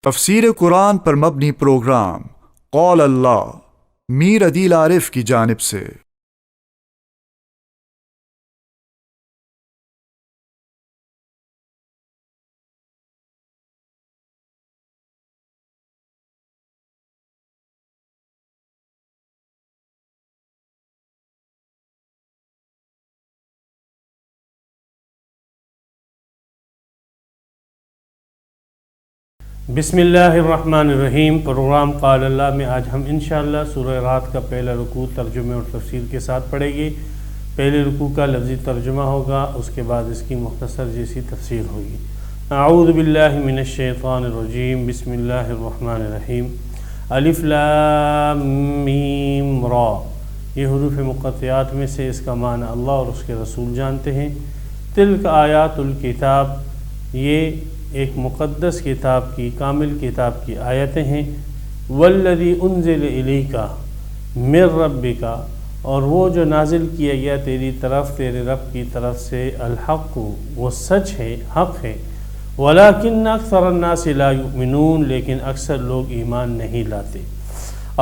تفسیر قرآن پر مبنی پروگرام قول اللہ میر عدیل عارف کی جانب سے۔ بسم اللہ الرحمن الرحیم۔ پروگرام قال اللہ میں آج ہم انشاءاللہ سورہ رات کا پہلا رکوع ترجمے اور تفسیر کے ساتھ پڑھیں گے۔ پہلے رکوع کا لفظی ترجمہ ہوگا، اس کے بعد اس کی مختصر جیسی تفسیر ہوگی۔ اعوذ باللہ من الشیطان الرجیم، بسم اللہ الرحمن الرحیم۔ الف لام میم را، یہ حروف مقطعات میں سے اس کا معنی اللہ اور اس کے رسول جانتے ہیں۔ تلک آیات الکتاب، یہ ایک مقدس کتاب کی، کامل کتاب کی آیتیں ہیں۔ والذی انزل الیک من ربک، اور وہ جو نازل کیا گیا تیری طرف تیرے رب کی طرف سے، الحق، وہ سچ ہے، حق ہے۔ ولکن اکثر الناس لا یؤمنون، لیکن اکثر لوگ ایمان نہیں لاتے۔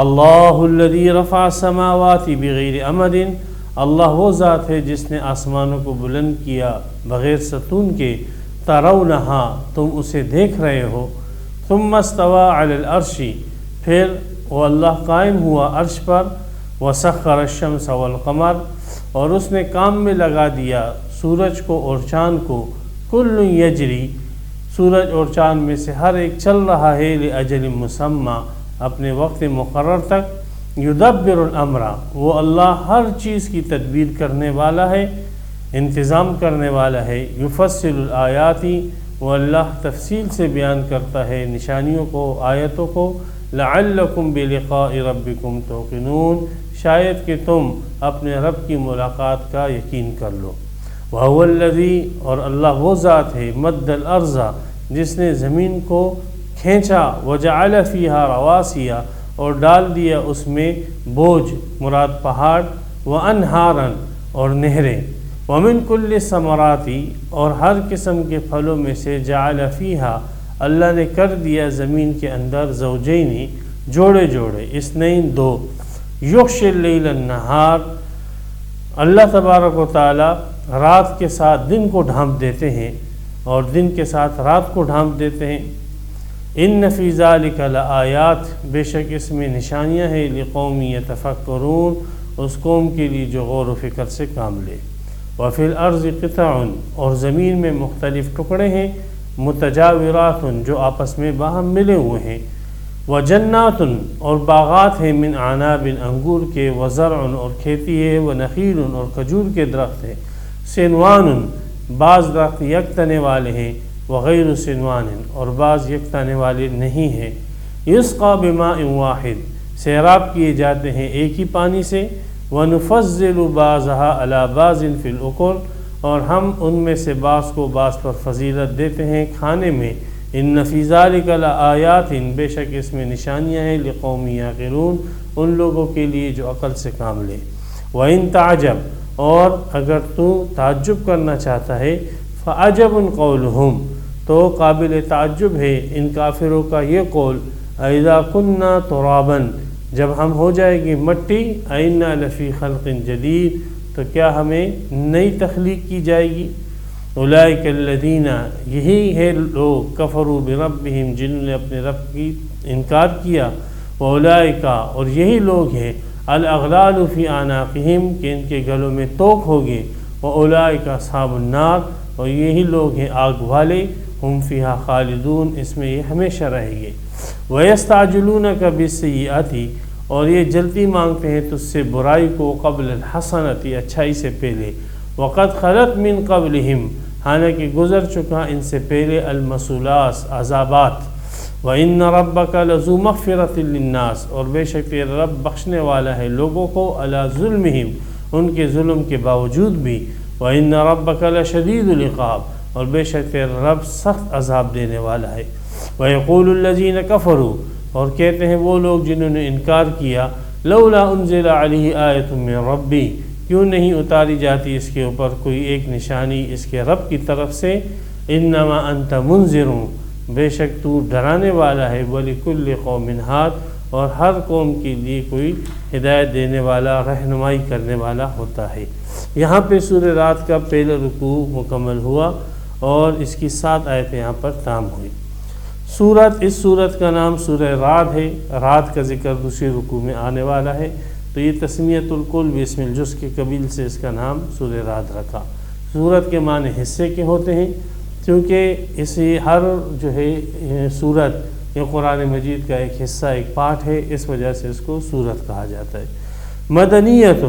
اللہ الذی رفع السماوات بغیر امد، اللہ وہ ذات ہے جس نے آسمانوں کو بلند کیا بغیر ستون کے، ترونہا، تم اسے دیکھ رہے ہو۔ ثم استوى علی العرش، پھر وہ اللہ قائم ہوا عرش پر۔ وسخر الشمس والقمر، اور اس نے کام میں لگا دیا سورج کو اور چاند کو۔ کل یجری، سورج اور چاند میں سے ہر ایک چل رہا ہے، لاجل مسمى، اپنے وقت مقرر تک۔ یدبر الامر، وہ اللہ ہر چیز کی تدبیر کرنے والا ہے، انتظام کرنے والا ہے۔ یفصل الآیات، وہ اللہ تفصیل سے بیان کرتا ہے نشانیوں کو، آیتوں کو۔ لعلکم بلقاء ربکم توقنون، شاید کہ تم اپنے رب کی ملاقات کا یقین کر لو۔ وہو الذی، اور اللہ وہ ذات ہے، مد الارض، جس نے زمین کو کھینچا، وجعل فیہا رواسی، اور ڈال دیا اس میں بوجھ، مراد پہاڑ، وانہارا، اور نہریں۔ ومن کل الثمرات، اور ہر قسم کے پھلوں میں سے، جعل فیہا، اللہ نے کر دیا زمین کے اندر، زوجین، جوڑے جوڑے، اثنین، دو۔ یغشی اللیل النہار، اللہ تبارک و تعالی رات کے ساتھ دن کو ڈھانپ دیتے ہیں اور دن کے ساتھ رات کو ڈھانپ دیتے ہیں۔ ان فی ذلک لآیات، بے شک اس میں نشانیاں ہیں، لقوم یتفکرون، اس قوم کے لیے جو غور و فکر سے کام لے۔ وفی الارض قطع، اور زمین میں مختلف ٹکڑے ہیں، متجاورات، جو آپس میں باہم ملے ہوئے ہیں۔ وجنات، اور باغات ہیں، من اعناب، انگور کے، وزرع، اور کھیتی ہے، ونخیل، اور کھجور کے درخت ہیں۔ سنوان، بعض درخت یک تنے والے ہیں، وغیر سنوان، اور بعض یک تنے والے نہیں ہیں۔ یسقی بماء واحد، سیراب کیے جاتے ہیں ایک ہی پانی سے۔ وَنُفَضِّلُ بَعْضَهَا عَلَى بَعْضٍ فِي الْأُكُلِ، اور ہم ان میں سے بعض کو بعض پر فضیلت دیتے ہیں کھانے میں۔ ان فی ذلک لآیات، بے شک اس میں نشانیاں ہیں، لقوم یعقلون، ان لوگوں کے لیے جو عقل سے کام لے۔ وَإِن تَعْجَبْ، اور اگر تو تعجب کرنا چاہتا ہے، فَعَجَبٌ قَوْلُهُمْ، تو قابل تعجب ہے ان کافروں کا یہ قول، اِذَا كُنَّا تُرَابًا، جب ہم ہو جائے گی مٹی، اِنَّا لَفِي خَلْقٍ جَدِيدٍ، تو کیا ہمیں نئی تخلیق کی جائے گی۔ اولئک الذین، یہی ہے لوگ، کفروا بربہم، جنہوں نے اپنے رب کی انکار کیا۔ واولئک، اور یہی لوگ ہیں، الاغلال فی اعناقہم، کہ ان کے گلوں میں توق ہوگی۔ واولئک اصحاب النار، اور یہی لوگ ہیں آگ والے، ہم فیہا خالدون، اس میں یہ ہمیشہ رہیں گے۔ وَيَسْتَعْجِلُونَكَ بِالسَّيِّئَةِ، اور یہ جلدی مانگتے ہیں تجھ سے برائی کو، قبل الحسنۃ، اچھائی سے پہلے۔ وَقَدْ خَلَتْ مِن قَبْلِهِمْ، حالانکہ گزر چکا ان سے پہلے، المثلات، عذابات۔ وَإِنَّ رَبَّكَ لَذُو مَغْفِرَةٍ لِلنَّاسِ، اور بے شک تیرا رب بخشنے والا ہے لوگوں کو، عَلَى ظُلْمِهِمْ، ان کے ظلم کے باوجود بھی۔ وَإِنَّ رَبَّكَ لَشَدِيدُ الْعِقَابِ، اور بے شک تیرا رب سخت عذاب دینے والا ہے۔ وَيَقُولُ الَّذِينَ كَفَرُوا، اور کہتے ہیں وہ لوگ جنہوں نے انکار کیا، لولا انزل علیہ آیۃ من ربی، کیوں نہیں اتاری جاتی اس کے اوپر کوئی ایک نشانی اس کے رب کی طرف سے۔ انما انت منذر، بے شک تو ڈرانے والا ہے، وَلِكُلِّ قَوْمٍ ہَادٍ، اور ہر قوم کے لیے کوئی ہدایت دینے والا، رہنمائی کرنے والا ہوتا ہے۔ یہاں پہ سورہ رعد کا پہلا رکوع مکمل ہوا اور اس کی 7 آیتیں یہاں پر تام ہوئی۔ اس سورت کا نام سورہ رعد ہے۔ رعد کا ذکر دوسری رکوع میں آنے والا ہے، تو یہ تسمیۃ الکل باسم الجزء کے قبیل سے اس کا نام سورہ رعد رکھا۔ سورت کے معنی حصے کے ہوتے ہیں، کیونکہ اسی ہر جو ہے سورت یہ قرآن مجید کا ایک حصہ، ایک پارٹ ہے، اس وجہ سے اس کو سورت کہا جاتا ہے۔ مدنیۃ،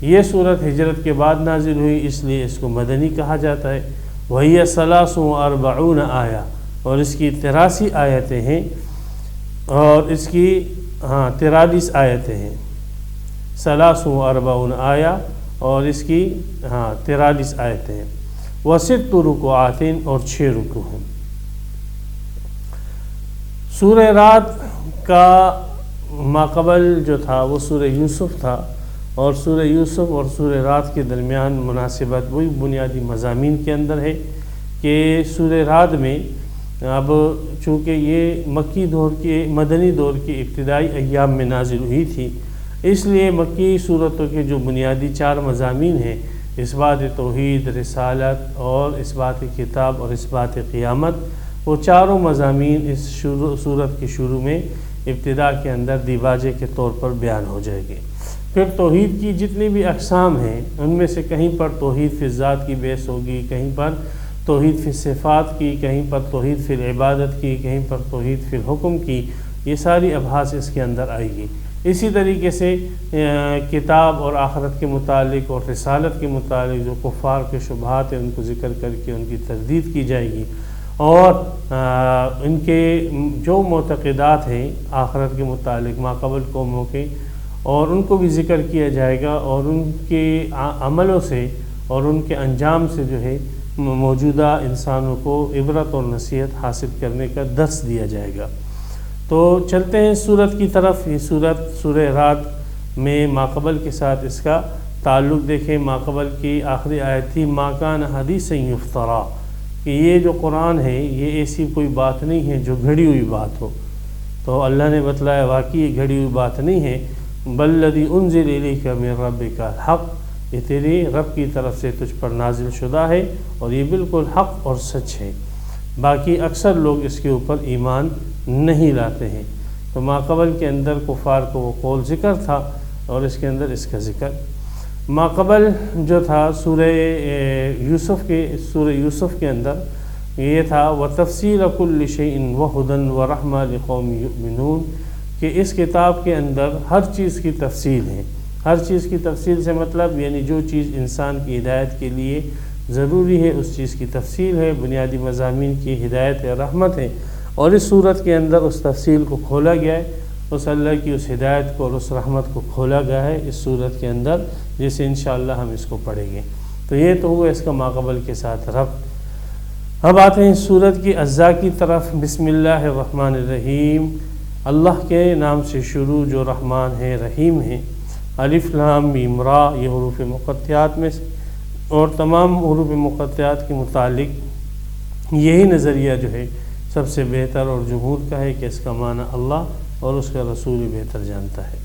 یہ سورت ہجرت کے بعد نازل ہوئی، اس لیے اس کو مدنی کہا جاتا ہے۔ وہی 43 آیہ، اور اس کی 83 آیتیں ہیں، اور اس کی 43 آیتیں ہیں۔ 43 آیہ اور اس کی 43 آیتیں ہیں۔ وَسِتُّ رُکُوعَاتٍ، اور 6 رکوع ہیں۔ سورہ رعد کا ماقبل جو تھا وہ سورہ یوسف تھا، اور سورہ یوسف اور سورہ رعد کے درمیان مناسبت وہی بنیادی مضامین کے اندر ہے کہ سورہ رعد میں اب چونکہ یہ مکی دور کے مدنی دور کے ابتدائی ایام میں نازل ہوئی تھی، اس لیے مکی صورتوں کے جو بنیادی 4 مضامین ہیں، اثبات توحید، رسالت اور اثبات کتاب اور اثبات قیامت، وہ چاروں مضامین اس سورت کے شروع میں ابتدا کے اندر دیباجے کے طور پر بیان ہو جائے گے۔ پھر توحید کی جتنی بھی اقسام ہیں ان میں سے کہیں پر توحید فی الذات کی بحث ہوگی، کہیں پر توحید فی الصفات کی، کہیں پر توحید فی العبادت کی، کہیں پر توحید فی الحکم کی، یہ ساری ابحاث اس کے اندر آئے گی۔ اسی طریقے سے کتاب اور آخرت کے متعلق اور رسالت کے متعلق جو کفار کے شبہات ہیں ان کو ذکر کر کے ان کی تردید کی جائے گی، اور ان کے جو معتقدات ہیں آخرت کے متعلق ماقبل قوموں کے، اور ان کو بھی ذکر کیا جائے گا، اور ان کے عملوں سے اور ان کے انجام سے جو ہے موجودہ انسانوں کو عبرت اور نصیحت حاصل کرنے کا درس دیا جائے گا۔ تو چلتے ہیں سورت کی طرف۔ یہ سورت سورہ رعد میں ماقبل کے ساتھ اس کا تعلق دیکھیں۔ ماقبل کی آخری آیت تھی ما کان حدیثا یفترا، کہ یہ جو قرآن ہے یہ ایسی کوئی بات نہیں ہے جو گھڑی ہوئی بات ہو۔ تو اللہ نے بتلایا واقعی یہ گھڑی ہوئی بات نہیں ہے، بل الذی انزل الیک من ربک الحق، یہ تیری رب کی طرف سے تجھ پر نازل شدہ ہے اور یہ بالکل حق اور سچ ہے۔ باقی اکثر لوگ اس کے اوپر ایمان نہیں لاتے ہیں۔ تو ماقبل کے اندر کفار کو وہ قول ذکر تھا اور اس کے اندر اس کا ذکر۔ ماقبل جو تھا سورہ یوسف کے اندر یہ تھا وَتَفْصِيلَ كُلِّ شَيْءٍ وَهُدًى وَرَحْمَةً لِقَوْمٍ يُؤْمِنُونَ، کہ اس کتاب کے اندر ہر چیز کی تفصیل ہے۔ ہر چیز کی تفصیل سے مطلب یعنی جو چیز انسان کی ہدایت کے لیے ضروری ہے اس چیز کی تفصیل ہے، بنیادی مضامین کی ہدایت ہے، رحمت ہے، اور اس صورت کے اندر اس تفصیل کو کھولا گیا ہے، اس اللہ کی اس ہدایت کو اور اس رحمت کو کھولا گیا ہے اس صورت کے اندر، جسے انشاءاللہ ہم اس کو پڑھیں گے۔ تو یہ تو ہوا اس کا ماقبل کے ساتھ ربط۔ اب آتے ہیں اس صورت کی اجزاء کی طرف۔ بسم اللہ الرحمن الرحیم، اللہ کے نام سے شروع جو رحمان ہے رحیم ہے۔ الف لام میم را، یہ حروف مقطعات میں سے، اور تمام حروف مقطعات کے متعلق یہی نظریہ جو ہے سب سے بہتر اور جمہور کا ہے کہ اس کا معنی اللہ اور اس کا رسول ہی بہتر جانتا ہے۔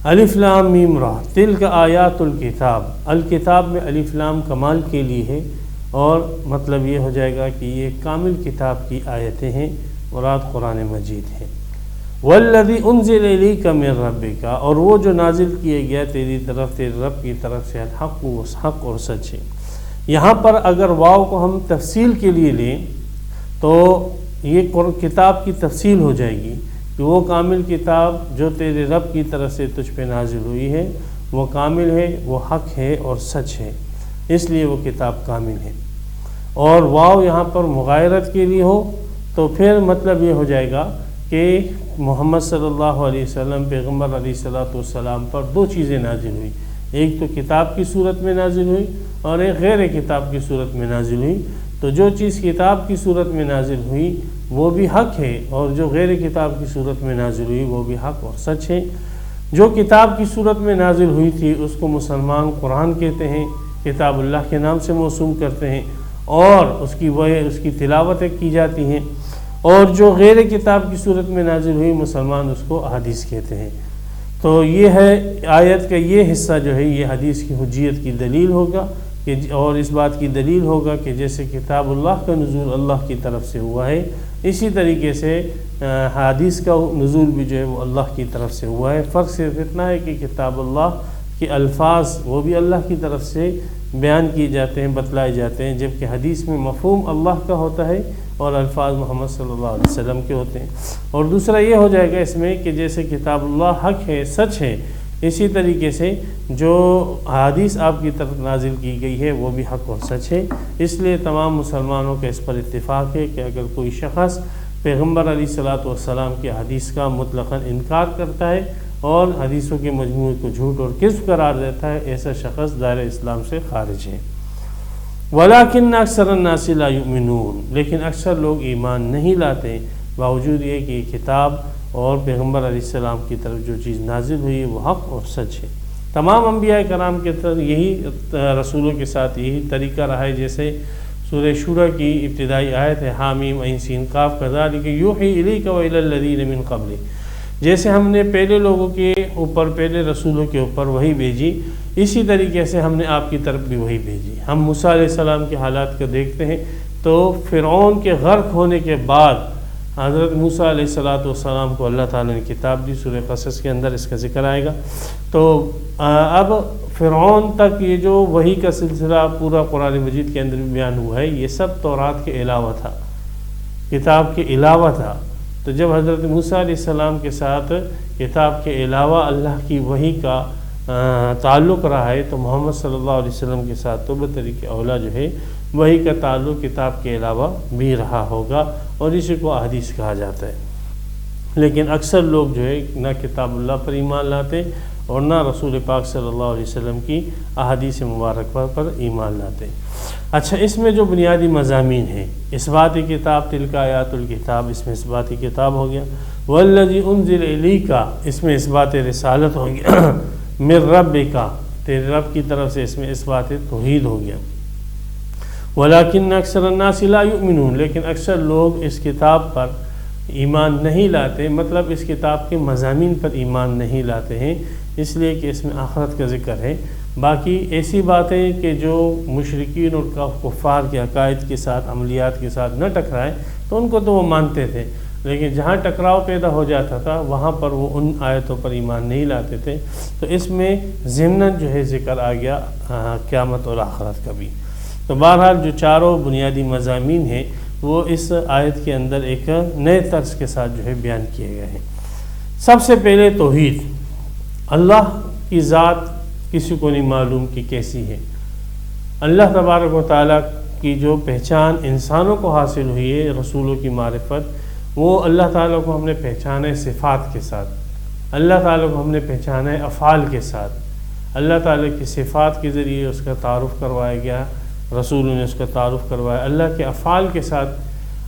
الف لام میم را تلک آیات الکتاب، الکتاب میں الف لام کمال کے لیے ہے، اور مطلب یہ ہو جائے گا کہ یہ کامل کتاب کی آیتیں ہیں، مراد قرآن مجید ہے۔ والذی انزل الیک من ربک، اور وہ جو نازل کیا گیا تیری طرف تیرے رب کی طرف سے، الحق، وہ حق اور سچ ہے۔ یہاں پر اگر واو کو ہم تفصیل کے لیے لیں تو یہ کتاب کی تفصیل ہو جائے گی کہ وہ کامل کتاب جو تیرے رب کی طرف سے تجھ پہ نازل ہوئی ہے وہ کامل ہے، وہ حق ہے اور سچ ہے، اس لیے وہ کتاب کامل ہے۔ اور واو یہاں پر مغایرت کے لیے ہو تو پھر مطلب یہ ہو جائے گا کہ محمد صلی اللہ علیہ وسلم پیغمبر علیہ السلام پر 2 چیزیں نازل ہوئی، ایک تو کتاب کی صورت میں نازل ہوئی اور ایک غیر کتاب کی صورت میں نازل ہوئی۔ تو جو چیز کتاب کی صورت میں نازل ہوئی وہ بھی حق ہے، اور جو غیر کتاب کی صورت میں نازل ہوئی وہ بھی حق اور سچ ہے۔ جو کتاب کی صورت میں نازل ہوئی تھی اس کو مسلمان قرآن کہتے ہیں، کتاب اللہ کے نام سے موسوم کرتے ہیں، اور اس کی تلاوتیں کی جاتی ہیں۔ اور جو غیر کتاب کی صورت میں نازل ہوئی مسلمان اس کو احادیث کہتے ہیں۔ تو یہ ہے آیت کا یہ حصہ جو ہے یہ حدیث کی حجیت کی دلیل ہوگا کہ اور اس بات کی دلیل ہوگا کہ جیسے کتاب اللہ کا نزول اللہ کی طرف سے ہوا ہے، اسی طریقے سے حدیث کا نزول بھی جو ہے وہ اللہ کی طرف سے ہوا ہے۔ فرق صرف اتنا ہے کہ کتاب اللہ کے الفاظ وہ بھی اللہ کی طرف سے بیان کیے جاتے ہیں، بتلائے جاتے ہیں، جبکہ حدیث میں مفہوم اللہ کا ہوتا ہے اور الفاظ محمد صلی اللہ علیہ وسلم کے ہوتے ہیں۔ اور دوسرا یہ ہو جائے گا اس میں کہ جیسے کتاب اللہ حق ہے، سچ ہے، اسی طریقے سے جو حدیث آپ کی طرف نازل کی گئی ہے وہ بھی حق اور سچ ہے۔ اس لیے تمام مسلمانوں کا اس پر اتفاق ہے کہ اگر کوئی شخص پیغمبر علیہ الصلاۃ والسلام کی حدیث کا مطلقاً انکار کرتا ہے اور حدیثوں کے مجموعے کو جھوٹ اور کذب قرار دیتا ہے، ایسا شخص دائرہ اسلام سے خارج ہے۔ وَلَكِنَّ أَكْثَرَ النَّاسِ لَا يُؤْمِنُونَ، لیکن اکثر لوگ ایمان نہیں لاتے، باوجود یہ کہ یہ کتاب اور پیغمبر علیہ السلام کی طرف جو چیز نازل ہوئی ہے وہ حق اور سچ ہے۔ تمام انبیاء کرام کے طرف یہی رسولوں کے ساتھ یہی طریقہ رہا ہے، جیسے سورہ شورى کی ابتدائی آیت ہے حامیم عین سین قاف کذالک یوحی الیک وإلی الذین من قبلک، جیسے ہم نے پہلے لوگوں کے اوپر پہلے رسولوں کے اوپر وحی بھیجی، اسی طریقے سے ہم نے آپ کی طرف بھی وحی بھیجی۔ ہم موسیٰ علیہ السلام کے حالات کو دیکھتے ہیں تو فرعون کے غرق ہونے کے بعد حضرت موسیٰ علیہ السلام کو اللہ تعالیٰ نے کتاب دی، سورہ قصص کے اندر اس کا ذکر آئے گا۔ تو اب فرعون تک یہ جو وحی کا سلسلہ پورا قرآن مجید کے اندر بھی بیان ہوا ہے، یہ سب تورات کے علاوہ تھا، کتاب کے علاوہ تھا۔ تو جب حضرت موسیٰ علیہ السلام کے ساتھ کتاب کے علاوہ اللہ کی وحی کا تعلق رہا ہے، تو محمد صلی اللہ علیہ وسلم کے ساتھ تو بطریق اولا جو ہے وحی کا تعلق کتاب کے علاوہ بھی رہا ہوگا، اور اسی کو احادیث کہا جاتا ہے۔ لیکن اکثر لوگ جو ہے نہ کتاب اللہ پر ایمان لاتے اور نہ رسول پاک صلی اللہ علیہ وسلم کی احادیث مبارکہ پر ایمان لاتے۔ اچھا، اس میں جو بنیادی مضامین ہیں، اثبات کتاب، تلک آیات الکتاب، اس میں اثبات کتاب ہو گیا، والذی انزل الیک، اس میں اثبات رسالت ہو گیا، من ربک، تیرے رب کی طرف سے، اس میں اثبات توحید ہو گیا، ولیکن اکثر الناس لا یؤمنون، لیکن اکثر لوگ اس کتاب پر ایمان نہیں لاتے، مطلب اس کتاب کے مضامین پر ایمان نہیں لاتے ہیں، اس لیے کہ اس میں آخرت کا ذکر ہے۔ باقی ایسی باتیں کہ جو مشرکین اور کفار کے عقائد کے ساتھ، عملیات کے ساتھ نہ ٹکرائیں تو ان کو تو وہ مانتے تھے، لیکن جہاں ٹکراؤ پیدا ہو جاتا تھا وہاں پر وہ ان آیتوں پر ایمان نہیں لاتے تھے۔ تو اس میں ضمناً جو ہے ذکر آ گیا قیامت اور آخرت کا بھی۔ تو بہرحال جو چاروں بنیادی مضامین ہیں وہ اس آیت کے اندر ایک نئے طرز کے ساتھ جو ہے بیان کیے گئے ہیں۔ سب سے پہلے توحید، اللہ کی ذات کسی کو نہیں معلوم کہ کیسی ہے۔ اللہ تبارک و تعالیٰ کی جو پہچان انسانوں کو حاصل ہوئی ہے، رسولوں کی معرفت، وہ اللہ تعالیٰ کو ہم نے پہچانا ہے صفات کے ساتھ، اللہ تعالیٰ کو ہم نے پہچانا ہے افعال کے ساتھ۔ اللہ تعالیٰ کی صفات کے ذریعے اس کا تعارف کروایا گیا، رسولوں نے اس کا تعارف کروایا۔ اللہ کے افعال کے ساتھ،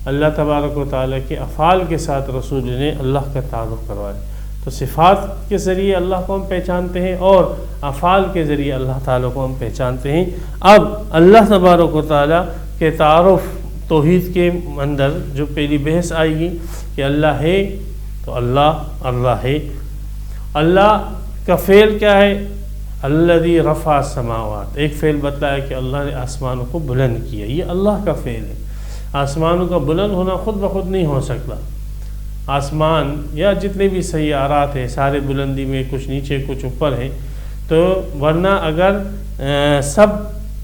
اللہ تبارک و تعالیٰ کے افعال کے ساتھ رسول نے اللہ کا تعارف کروایا۔ تو صفات کے ذریعے اللہ کو ہم پہچانتے ہیں اور افعال کے ذریعے اللہ تعالیٰ کو ہم پہچانتے ہیں۔ اب اللہ تبارک و تعالیٰ کے تعارف توحید کے اندر جو پہلی بحث آئے گی کہ اللہ ہے، تو اللہ ہے۔ اللہ کا فعل کیا ہے؟ الذی رفع السماوات، ایک فعل بتلایا کہ اللہ نے آسمانوں کو بلند کیا، یہ اللہ کا فعل ہے۔ آسمانوں کا بلند ہونا خود بخود نہیں ہو سکتا، آسمان یا جتنے بھی سیارات ہیں سارے بلندی میں، کچھ نیچے کچھ اوپر ہیں، تو ورنہ اگر سب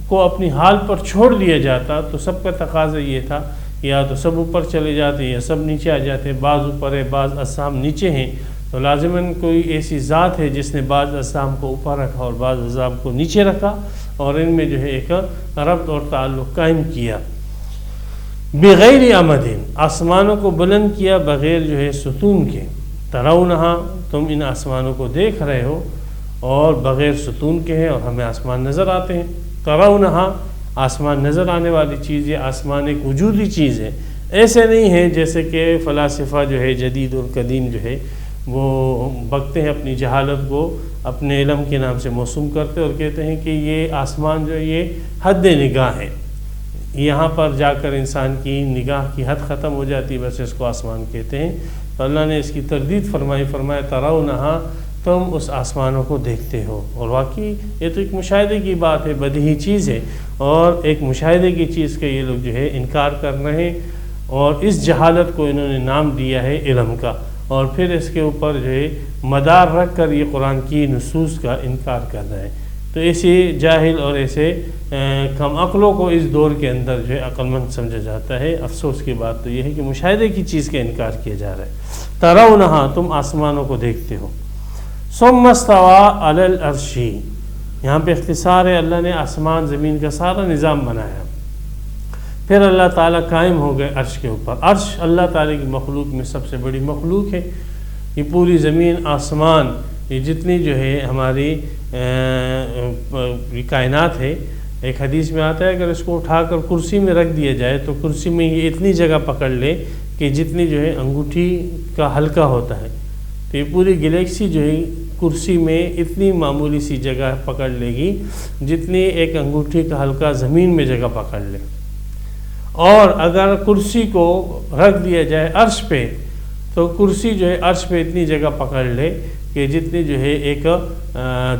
کو اپنی حال پر چھوڑ دیا جاتا تو سب کا تقاضا یہ تھا یا تو سب اوپر چلے جاتے یا سب نیچے آ جاتے، بعض اوپر ہے بعض اجسام نیچے ہیں، تو لازماً کوئی ایسی ذات ہے جس نے بعض اجسام کو اوپر رکھا اور بعض اجسام کو نیچے رکھا اور ان میں جو ہے ایک ربط اور تعلق قائم کیا۔ بغیر عمد، آسمانوں کو بلند کیا بغیر جو ہے ستون کے، ترونہا، تم ان آسمانوں کو دیکھ رہے ہو اور بغیر ستون کے ہیں اور ہمیں آسمان نظر آتے ہیں۔ ترونہا، آسمان نظر آنے والی چیز ہے، آسمان ایک وجودی چیز ہے، ایسے نہیں ہے جیسے کہ فلاسفہ جو ہے جدید اور قدیم جو ہے وہ بکتے ہیں، اپنی جہالت کو اپنے علم کے نام سے موسوم کرتے اور کہتے ہیں کہ یہ آسمان جو ہے یہ حد نگاہ ہے، یہاں پر جا کر انسان کی نگاہ کی حد ختم ہو جاتی ہے، بس اس کو آسمان کہتے ہیں۔ تو اللہ نے اس کی تردید فرمایا ترونہا، تم اس آسمانوں کو دیکھتے ہو۔ اور واقعی یہ تو ایک مشاہدے کی بات ہے، بدیہی چیز ہے، اور ایک مشاہدے کی چیز کا یہ لوگ جو ہے انکار کر رہے ہیں، اور اس جہالت کو انہوں نے نام دیا ہے علم کا، اور پھر اس کے اوپر جو ہے مدار رکھ کر یہ قرآن کی نصوص کا انکار کر رہے ہیں۔ تو ایسے جاہل اور ایسے کم عقلوں کو اس دور کے اندر جو ہے عقل مند سمجھا جاتا ہے۔ افسوس کی بات تو یہ ہے کہ مشاہدے کی چیز کا انکار کیا جا رہا ہے۔ ترونہا، تم آسمانوں کو دیکھتے ہو۔ ثم استوى علی العرش، یہاں پہ اختصار ہے، اللہ نے آسمان زمین کا سارا نظام بنایا، پھر اللہ تعالیٰ قائم ہو گئے عرش کے اوپر۔ عرش اللہ تعالیٰ کی مخلوق میں سب سے بڑی مخلوق ہے۔ یہ پوری زمین آسمان، یہ جتنی جو ہے ہماری کائنات ہے، ایک حدیث میں آتا ہے اگر اس کو اٹھا کر کرسی میں رکھ دیا جائے تو کرسی میں یہ اتنی جگہ پکڑ لے کہ جتنی جو ہے انگوٹھی کا حلقہ ہوتا ہے، تو یہ پوری گلیکسی جو ہے کرسی میں اتنی معمولی سی جگہ پکڑ لے گی جتنی ایک انگوٹھی کا حلقہ زمین میں جگہ پکڑ لے۔ اور اگر کرسی کو رکھ دیا جائے عرش پہ تو کرسی جو ہے عرش پہ اتنی جگہ پکڑ لے کہ جتنی جو ہے ایک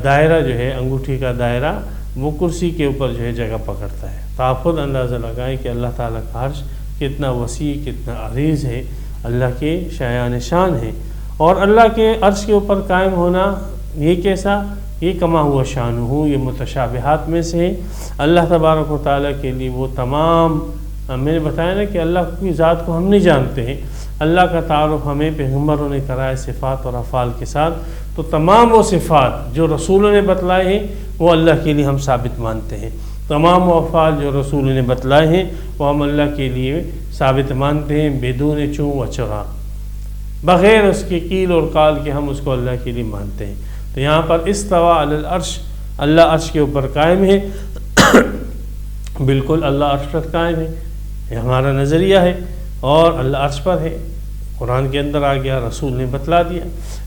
دائرہ جو ہے انگوٹھی کا دائرہ وہ کرسی کے اوپر جو ہے جگہ پکڑتا ہے۔ تو آپ خود اندازہ لگائیں کہ اللہ تعالیٰ کا عرش کتنا وسیع، کتنا عریض ہے، اللہ کے شایان شان ہے۔ اور اللہ کے عرش کے اوپر قائم ہونا یہ کیسا، یہ کما ہوا شان ہوں، یہ متشابہات میں سے ہے۔ اللہ تبارک و تعالیٰ کے لیے وہ تمام، میں نے بتایا نا کہ اللہ کی ذات کو ہم نہیں جانتے ہیں، اللہ کا تعارف ہمیں پیغمبروں نے کرایا صفات اور افعال کے ساتھ، تو تمام وہ صفات جو رسولوں نے بتلائے ہیں وہ اللہ کے لیے ہم ثابت مانتے ہیں، تمام وہ افعال جو رسولوں نے بتلائے ہیں وہ ہم اللہ کے لیے ثابت مانتے ہیں، بدون چوں و چرا، بغیر اس کے قیل اور قال کے ہم اس کو اللہ کے لیے مانتے ہیں۔ تو یہاں پر استوى علی العرش، اللہ عرش کے اوپر قائم ہے، بالکل اللہ عرش پر قائم ہے، یہ ہمارا نظریہ ہے، اور اللہ عرش پر ہے، قرآن کے اندر آ گیا، رسول نے بتلا دیا۔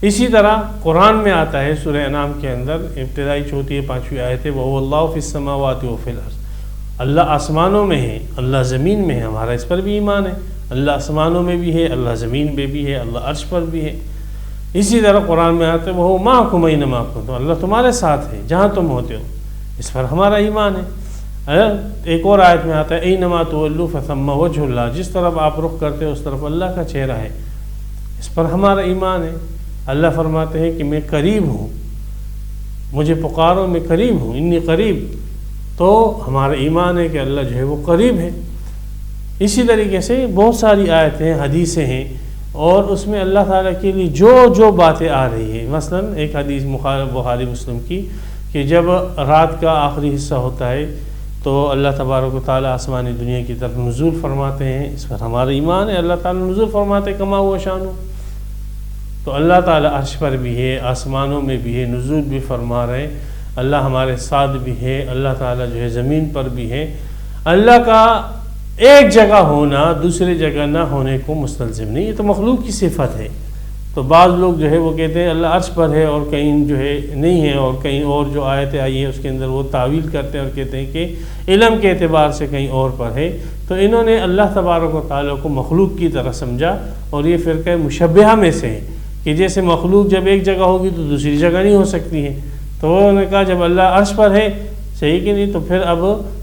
اسی طرح قرآن میں آتا ہے سورہ انعام کے اندر ابتدائی چوتھی 5ویں آیت ہے، وَهُوَ اللَّهُ فِي السَّمَاوَاتِ وَفِي الْأَرْضِ، اللہ آسمانوں میں ہے، اللہ زمین میں ہے، ہمارا اس پر بھی ایمان ہے، اللہ آسمانوں میں بھی ہے، اللہ زمین میں بھی ہے، اللہ عرش پر بھی ہے۔ اسی طرح قرآن میں آتا ہے وَهُوَ مَعَكُمْ أَيْنَمَا كُنتُمْ، اللہ تمہارے ساتھ ہے جہاں تم ہوتے ہو، اس پر ہمارا ایمان ہے۔ ایک اور آیت میں آتا ہے اَيْنَمَا تُوَلُّوا فَثَمَّ وَجْهُ اللَّهِ، جس طرف آپ رخ کرتے ہو اس طرف اللہ کا چہرہ ہے، اس پر ہمارا ایمان ہے۔ اللہ فرماتے ہیں کہ میں قریب ہوں، مجھے پکارو میں قریب ہوں، انی قریب، تو ہمارا ایمان ہے کہ اللہ جو ہے وہ قریب ہے۔ اسی طریقے سے بہت ساری آیتیں ہیں، حدیثیں ہیں، اور اس میں اللہ تعالیٰ کے لیے جو باتیں آ رہی ہیں، مثلا ایک حدیث بخاری مسلم کی کہ جب رات کا آخری حصہ ہوتا ہے تو اللہ تبارک و تعالیٰ آسمانی دنیا کی طرف نزول فرماتے ہیں، اس پر ہمارا ایمان ہے، اللہ تعالیٰ نزول فرماتے ہیں کما ہوا شان ہو۔ تو اللہ تعالیٰ عرش پر بھی ہے، آسمانوں میں بھی ہے، نزول بھی فرما رہے ہیں، اللہ ہمارے ساتھ بھی ہے، اللہ تعالیٰ جو ہے زمین پر بھی ہے۔ اللہ کا ایک جگہ ہونا دوسری جگہ نہ ہونے کو مستلزم نہیں، یہ تو مخلوق کی صفت ہے۔ تو بعض لوگ جو ہے وہ کہتے ہیں اللہ عرش پر ہے اور کہیں جو ہے نہیں ہے، اور کہیں اور جو آیتیں آئی ہیں اس کے اندر وہ تعویل کرتے ہیں اور کہتے ہیں کہ علم کے اعتبار سے کہیں اور پر ہے۔ تو انہوں نے اللہ تبارک و تعالیٰ کو مخلوق کی طرح سمجھا، اور یہ فرقہ مشبہہ میں سے ہے کہ جیسے مخلوق جب ایک جگہ ہوگی تو دوسری جگہ نہیں ہو سکتی ہے۔ تو انہوں نے کہا جب اللہ عرش پر ہے، صحیح کہ نہیں، تو پھر اب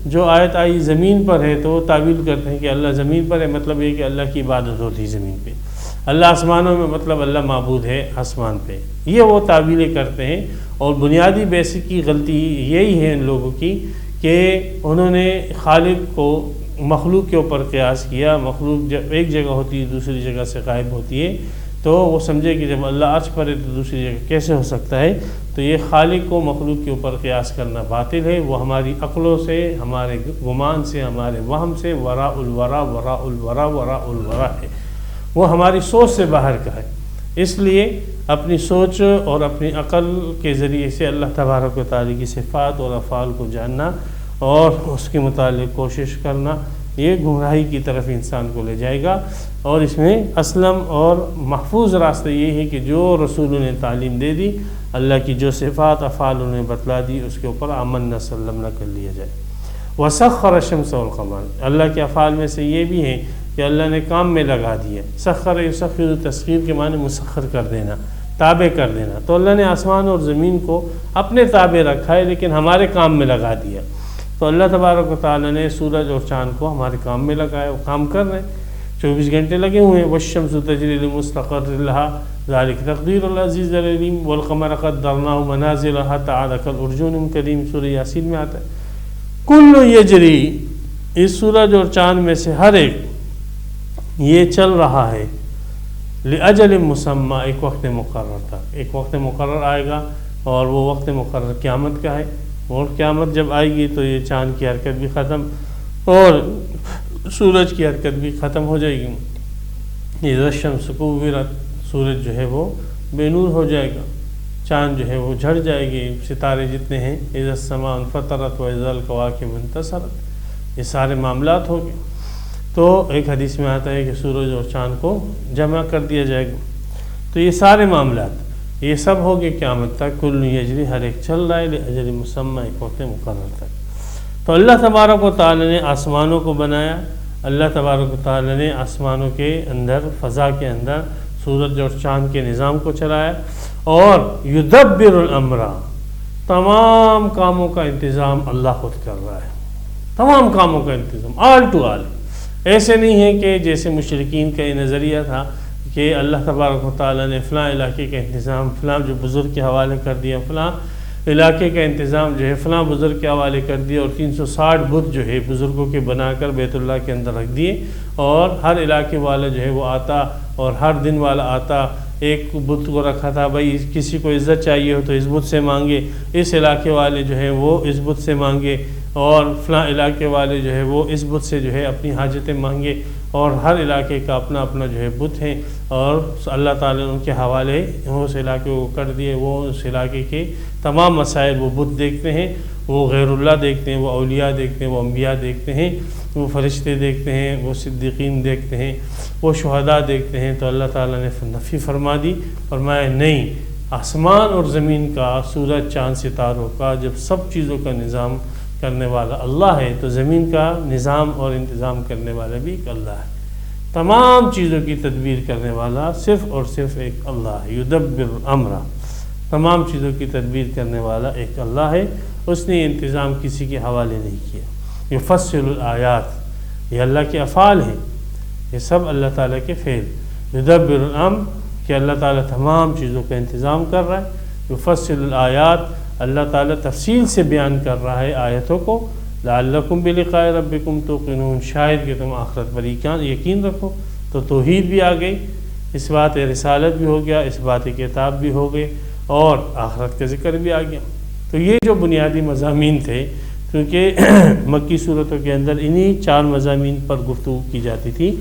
جو آیت آئی زمین پر ہے تو وہ تعویل کرتے ہیں کہ اللہ زمین پر ہے، مطلب یہ کہ اللہ کی عبادت ہوتی ہے زمین پہ، اللہ آسمانوں میں مطلب اللہ معبود ہے آسمان پہ، یہ وہ تعویلیں کرتے ہیں۔ اور بنیادی بیسک کی غلطی یہی ہے ان لوگوں کی کہ انہوں نے خالق کو مخلوق کے اوپر قیاس کیا، مخلوق جب ایک جگہ ہوتی ہے دوسری جگہ سے غائب ہوتی ہے، تو وہ سمجھے کہ جب اللہ عرش پر ہے تو دوسری جگہ کیسے ہو سکتا ہے۔ تو یہ خالق کو مخلوق کے اوپر قیاس کرنا باطل ہے، وہ ہماری عقلوں سے، ہمارے گمان سے، ہمارے وہم سے وراء الورا وراء الورا وراء الورا ہے، وہ ہماری سوچ سے باہر کا ہے۔ اس لیے اپنی سوچ اور اپنی عقل کے ذریعے سے اللہ تبارک و تعالیٰ کی صفات اور افعال کو جاننا اور اس کے متعلق کوشش کرنا، یہ گمراہی کی طرف انسان کو لے جائے گا۔ اور اس میں اسلم اور محفوظ راستہ یہ ہے کہ جو رسولوں نے تعلیم دے دی، اللہ کی جو صفات افعال انہیں بتلا دی، اس کے اوپر آمنا سلمنا کر لیا جائے۔ وسخر الشمس والقمر، اللہ کے افعال میں سے یہ بھی ہیں کہ اللہ نے کام میں لگا دیا۔ سخر یسخر تسخیر کے معنی مسخر کر دینا، تابع کر دینا۔ تو اللہ نے آسمان اور زمین کو اپنے تابع رکھا ہے لیکن ہمارے کام میں لگا دیا۔ تو اللہ تبارک و تعالیٰ نے سورج اور چاند کو ہمارے کام میں لگایا، وہ کام کر رہے ہیں، 24 گھنٹے لگے ہوئے ہیں۔ والشمس تجری لمستقر لها ذلك تقدیر العزیز العلیم والقمر قدرناه منازل حتى عاد كالعرجون القدیم، سورہ یاسین میں آتا ہے۔ کل یجری، اس سورج اور چاند میں سے ہر ایک یہ چل رہا ہے لأجل مسمى، ایک وقت مقرر تک، ایک وقت مقرر آئے گا اور وہ وقت مقرر قیامت کا ہے، اور قیامت جب آئے گی تو یہ چاند کی حرکت بھی ختم اور سورج کی حرکت بھی ختم ہو جائے گی۔ اذا الشمس كورت، سورج جو ہے وہ بے نور ہو جائے گا، چاند جو ہے وہ جھڑ جائے گی، ستارے جتنے ہیں اذا السماء انفطرت واذا الكواكب انتصرت، یہ سارے معاملات ہو گئے۔ تو ایک حدیث میں آتا ہے کہ سورج اور چاند کو جمع کر دیا جائے گا۔ تو یہ سارے معاملات یہ سب ہو گئے قیامت تک۔ کل یجری، ہر ایک چل رہا ہے لاجل مسمى، ایک وقت مقرر تک۔ تو اللہ تبارک و تعالی نے آسمانوں کو بنایا، اللہ تبارک و تعالی نے آسمانوں کے اندر، فضا کے اندر سورج اور چاند کے نظام کو چلایا، اور یدبر الامر، تمام کاموں کا انتظام اللہ خود کر رہا ہے، تمام کاموں کا انتظام، آل ٹو آل۔ ایسے نہیں ہے کہ جیسے مشرکین کا یہ نظریہ تھا کہ اللہ تبارک و تعالیٰ نے فلاں علاقے کا انتظام فلاں جو بزرگ کے حوالے کر دیا، فلاں علاقے کا انتظام جو ہے فلاں بزرگ کے حوالے کر دیا، اور 360 بت جو ہے بزرگوں کے بنا کر بیت اللہ کے اندر رکھ دیے، اور ہر علاقے والا جو ہے وہ آتا، اور ہر دن والا آتا، ایک بت کو رکھا تھا، بھائی کسی کو عزت چاہیے ہو تو اس بت سے مانگے، اس علاقے والے جو ہیں وہ اس بت سے مانگے، اور فلاں علاقے والے جو ہے وہ اس بت سے جو ہے اپنی حاجتیں مانگے، اور ہر علاقے کا اپنا اپنا جو ہے بت ہیں، اور اللہ تعالیٰ نے ان کے حوالے اس علاقے کو کر دیے۔ وہ اس علاقے کے تمام مسائل وہ بت دیکھتے ہیں، وہ غیر اللہ دیکھتے ہیں، وہ اولیاء دیکھتے ہیں، وہ انبیاء دیکھتے ہیں، وہ فرشتے دیکھتے ہیں، وہ صدیقین دیکھتے ہیں، وہ شہداء دیکھتے ہیں۔ تو اللہ تعالیٰ نے نفی فرما دی، فرمایا نہیں، آسمان اور زمین کا، سورج چاند ستاروں کا، جب سب چیزوں کا نظام کرنے والا اللہ ہے تو زمین کا نظام اور انتظام کرنے والا بھی ایک اللہ ہے، تمام چیزوں کی تدبیر کرنے والا صرف اور صرف ایک اللہ ہے۔ یدبر الامر، تمام چیزوں کی تدبیر کرنے والا ایک اللہ ہے، اس نے انتظام کسی کے حوالے نہیں کیا۔ یفصل الآیات، یہ اللہ کے افعال ہیں، یہ سب اللہ تعالیٰ کے فعل۔ یدبر الامر کہ اللہ تعالیٰ تمام چیزوں کا انتظام کر رہا ہے، یفصل الآیات اللہ تعالیٰ تفصیل سے بیان کر رہا ہے آیتوں کو، لعلکم بلقاء ربکم توقنون، شاید کہ تم آخرت پر یقین رکھو۔ تو توحید بھی آ گئی، اس بات رسالت بھی ہو گیا، اس بات کتاب بھی ہو گئے، اور آخرت کا ذکر بھی آ گیا۔ تو یہ جو بنیادی مضامین تھے، کیونکہ مکی صورتوں کے اندر انہی 4 مضامین پر گفتگو کی جاتی تھی،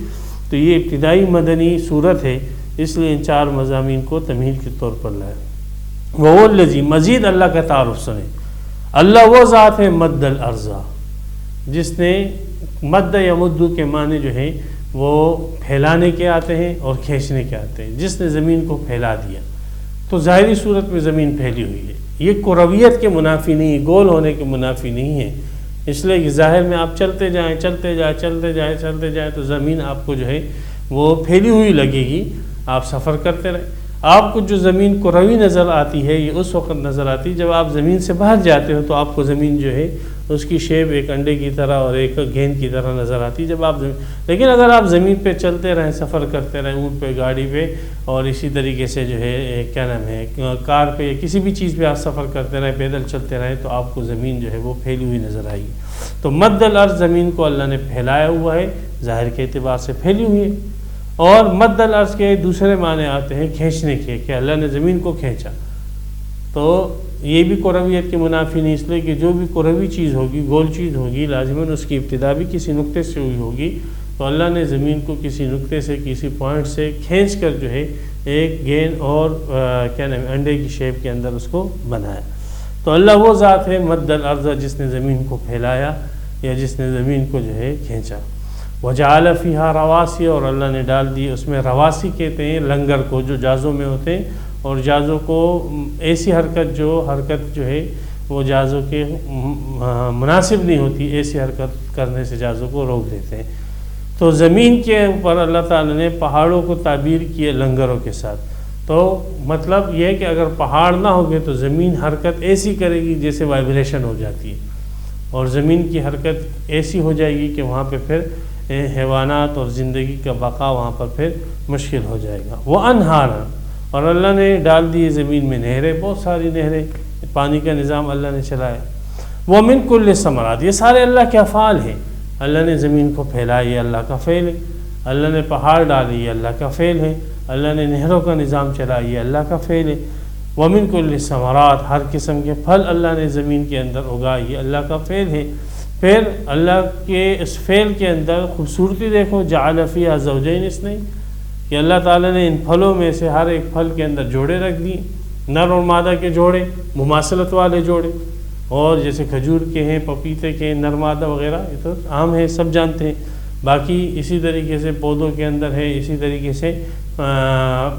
تو یہ ابتدائی مدنی صورت ہے، اس لیے ان 4 مضامین کو تمہید کے طور پر لایا۔ وہ الذی، مزید اللہ کا تعارف سنیں، اللہ وہ ذات ہے مد الارض، جس نے مد یا مدو کے معنی جو ہیں وہ پھیلانے کے آتے ہیں اور کھینچنے کے آتے ہیں، جس نے زمین کو پھیلا دیا۔ تو ظاہری صورت میں زمین پھیلی ہوئی ہے، یہ کرویت کے منافی نہیں، گول ہونے کے منافی نہیں ہے، اس لیے کہ ظاہر میں آپ چلتے جائیں چلتے جائیں چلتے جائیں چلتے جائیں تو زمین آپ کو جو ہے وہ پھیلی ہوئی لگے گی، آپ سفر کرتے رہیں۔ آپ کو جو زمین کروی نظر آتی ہے یہ اس وقت نظر آتی ہے جب آپ زمین سے باہر جاتے ہو، تو آپ کو زمین جو ہے اس کی شیپ ایک انڈے کی طرح اور ایک گیند کی طرح نظر آتی ہے جب آپ لیکن اگر آپ زمین پہ چلتے رہیں، سفر کرتے رہیں، اونٹ پہ، گاڑی پہ، اور اسی طریقے سے جو ہے کیا نام ہے کار پہ یا کسی بھی چیز پہ آپ سفر کرتے رہیں، پیدل چلتے رہیں، تو آپ کو زمین جو ہے وہ پھیلی ہوئی نظر آئے گی۔ تو مد الارض، زمین کو اللہ نے پھیلایا ہوا ہے، ظاہر کے اعتبار سے پھیلی ہوئی ہے۔ اور مد الارض کے دوسرے معنی آتے ہیں کھینچنے کے، کہ اللہ نے زمین کو کھینچا۔ تو یہ بھی کرویت کے منافی نہیں، اس لیے کہ جو بھی کروی چیز ہوگی، گول چیز ہوگی، لازماً اس کی ابتدا بھی کسی نقطے سے ہوئی ہوگی، تو اللہ نے زمین کو کسی نقطے سے، کسی پوائنٹ سے کھینچ کر جو ہے ایک گیند اور کیا نام ہے انڈے کی شیپ کے اندر اس کو بنایا۔ تو اللہ وہ ذات ہے مد الارض، جس نے زمین کو پھیلایا یا جس نے زمین کو جو ہے کھینچا۔ وجعل فیہا رواسی، اور اللہ نے ڈال دی اس میں، رواسی کہتے ہیں لنگر کو جو جازوں میں ہوتے ہیں، اور جازوں کو ایسی حرکت جو ہے وہ جہازوں کے مناسب نہیں ہوتی، ایسی حرکت کرنے سے جہازوں کو روک دیتے ہیں۔ تو زمین کے اوپر اللہ تعالیٰ نے پہاڑوں کو تعبیر کیے لنگروں کے ساتھ۔ تو مطلب یہ ہے کہ اگر پہاڑ نہ ہوگے تو زمین حرکت ایسی کرے گی جیسے وائبریشن ہو جاتی ہے، اور زمین کی حرکت ایسی ہو جائے گی کہ وہاں پہ پھر حیوانات اور زندگی کا بقا وہاں پر پھر مشکل ہو جائے گا۔ وہ انہار، اور اللہ نے ڈال دی زمین میں نہریں، بہت ساری نہریں، پانی کا نظام اللہ نے چلایا۔ وہ من کل ثمرات، یہ سارے اللہ کے افعال ہیں۔ اللہ نے زمین کو پھیلایا، یہ اللہ کا فعل ہے۔ اللہ نے پہاڑ ڈالے، یہ اللہ کا فعل ہے۔ اللہ نے نہروں کا نظام چلایا، یہ اللہ کا فعل ہے۔ ومن کل ثمرات، ہر قسم کے پھل اللہ نے زمین کے اندر اگائے، یہ اللہ کا فعل ہے۔ پھر اللہ کے اس فعل کے اندر خوبصورتی دیکھو، جعل فیہا زوجین اثنین، کہ اللہ تعالیٰ نے ان پھلوں میں سے ہر ایک پھل کے اندر جوڑے رکھ دیے، نر اور مادہ کے جوڑے، مماثلت والے جوڑے، اور جیسے کھجور کے ہیں، پپیتے کے ہیں، نر مادہ وغیرہ، یہ تو عام ہے، سب جانتے ہیں۔ باقی اسی طریقے سے پودوں کے اندر ہے، اسی طریقے سے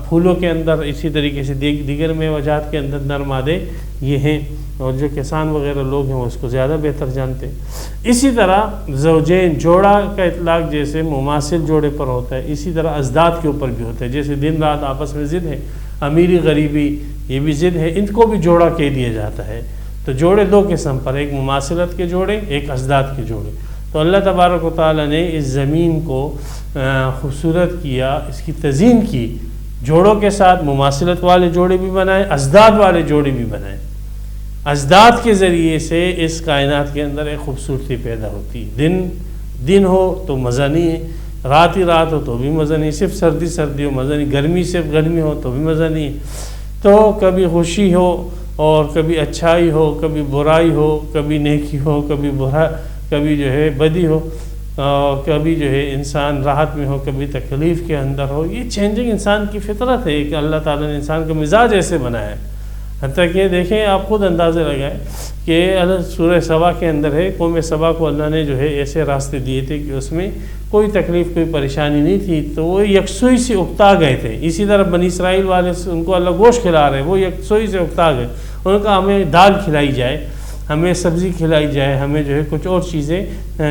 پھولوں کے اندر، اسی طریقے سے دیگر میوجات کے اندر نر مادے یہ ہیں، اور جو کسان وغیرہ لوگ ہیں وہ اس کو زیادہ بہتر جانتے ہیں۔ اسی طرح زوجین، جوڑا کا اطلاق جیسے مماثل جوڑے پر ہوتا ہے، اسی طرح ازداد کے اوپر بھی ہوتا ہے۔ جیسے دن رات آپس میں ضد ہے، امیری غریبی یہ بھی ضد ہے، ان کو بھی جوڑا کہہ دیا جاتا ہے۔ تو جوڑے دو قسم پر، ایک مماثلت کے جوڑے، ایک ازداد کے جوڑے۔ تو اللہ تبارک و تعالیٰ نے اس زمین کو خوبصورت کیا، اس کی تزئین کی، جوڑوں کے ساتھ مماثلت والے جوڑے بھی بنائے، ازداد والے جوڑے بھی بنائے۔ ازداد کے ذریعے سے اس کائنات کے اندر ایک خوبصورتی پیدا ہوتی ہے۔ دن ہو تو مزہ نہیں ہے، رات ہی رات ہو تو بھی مزہ نہیں، صرف سردی ہو مزہ نہیں، گرمی صرف گرمی ہو تو بھی مزہ نہیں ہے۔ تو کبھی خوشی ہو اور کبھی اچھائی ہو، کبھی برائی ہو، کبھی نیکی ہو، کبھی جو ہے بدی ہو، کبھی جو ہے انسان راحت میں ہو، کبھی تکلیف کے اندر ہو۔ یہ چینجنگ انسان کی فطرت ہے کہ اللہ تعالیٰ نے انسان کا مزاج ایسے بنایا ہے۔ حتیٰ کہ دیکھیں، آپ خود اندازے لگائیں کہ سورہ سبا کے اندر ہے، قوم سبا کو اللہ نے جو ہے ایسے راستے دیے تھے کہ اس میں کوئی تکلیف کوئی پریشانی نہیں تھی، تو وہ یکسوئی سے اکتا گئے تھے۔ اسی طرح بنی اسرائیل والے ان کو اللہ گوشت کھلا رہے، وہ یکسوئی سے اکتا گئے، ان کا ہمیں دال کھلائی جائے، ہمیں سبزی کھلائی جائے، ہمیں جو ہے کچھ اور چیزیں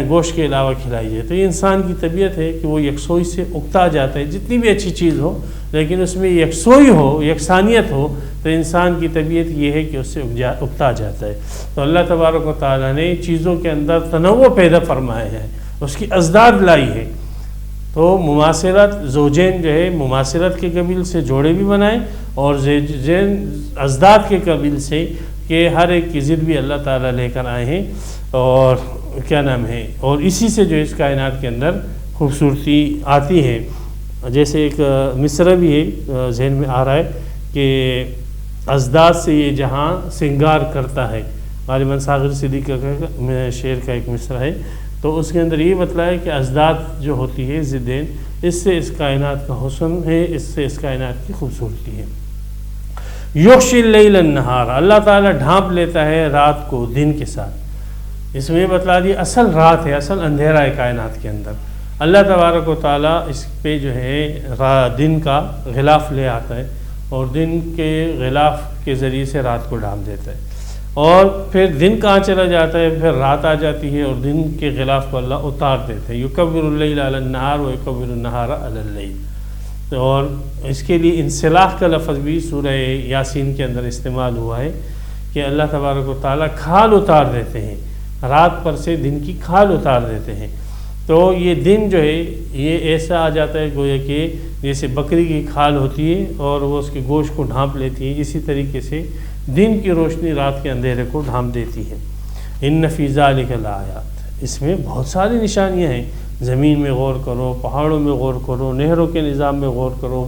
گوشت کے علاوہ کھلائی جائے۔ تو یہ انسان کی طبیعت ہے کہ وہ یکسوئی سے اکتا جاتا ہے، جتنی بھی اچھی چیز ہو لیکن اس میں یکسوئی ہو، یکسانیت ہو، تو انسان کی طبیعت یہ ہے کہ اس سے اکتا جاتا ہے۔ تو اللہ تبارک و تعالیٰ نے چیزوں کے اندر تنوع پیدا فرمائے ہیں، اس کی ازداد لائی ہے۔ تو مماثلت، زوجین جو ہے مماثلت کے قبیل سے جوڑے بھی بنائے، اور زوجین ازداد کے قبیل سے کہ ہر ایک کی ضد بھی اللہ تعالیٰ لے کر آئے ہیں، اور کیا نام ہے، اور اسی سے جو اس کائنات کے اندر خوبصورتی آتی ہے۔ جیسے ایک مصرع بھی ہے ذہن میں آ رہا ہے کہ ازداد سے یہ جہاں سنگار کرتا ہے، غالباً ساغر صدیقہ کا شعر کا ایک مصرع ہے، تو اس کے اندر یہ بتلایا کہ ازداد جو ہوتی ہے ضدین، اس سے اس کائنات کا حسن ہے، اس سے اس کائنات کی خوبصورتی ہے۔ یغشی اللیل النہار، اللہ تعالیٰ ڈھانپ لیتا ہے رات کو دن کے ساتھ۔ اس میں بتلا دی اصل رات ہے، اصل اندھیرا ہے کائنات کے اندر۔ اللہ تبارک و تعالیٰ اس پہ جو ہے دن کا غلاف لے آتا ہے، اور دن کے غلاف کے ذریعے سے رات کو ڈھانپ دیتا ہے، اور پھر دن کہاں چلا جاتا ہے، پھر رات آ جاتی ہے، اور دن کے غلاف کو اللہ اتار دیتا ہے۔ یکبر اللیل علی النہار و یکبر النہار علی اللیل۔ اور اس کے لیے انسلاخ کا لفظ بھی سورہ یاسین کے اندر استعمال ہوا ہے کہ اللہ تبارک و تعالیٰ کھال اتار دیتے ہیں، رات پر سے دن کی کھال اتار دیتے ہیں۔ تو یہ دن جو ہے یہ ایسا آ جاتا ہے گویا کہ جیسے بکری کی کھال ہوتی ہے اور وہ اس کے گوشت کو ڈھانپ لیتی ہے، اسی طریقے سے دن کی روشنی رات کے اندھیرے کو ڈھانپ دیتی ہے۔ ان فی ذلک لآیات، اس میں بہت ساری نشانیاں ہیں۔ زمین میں غور کرو، پہاڑوں میں غور کرو، نہروں کے نظام میں غور کرو،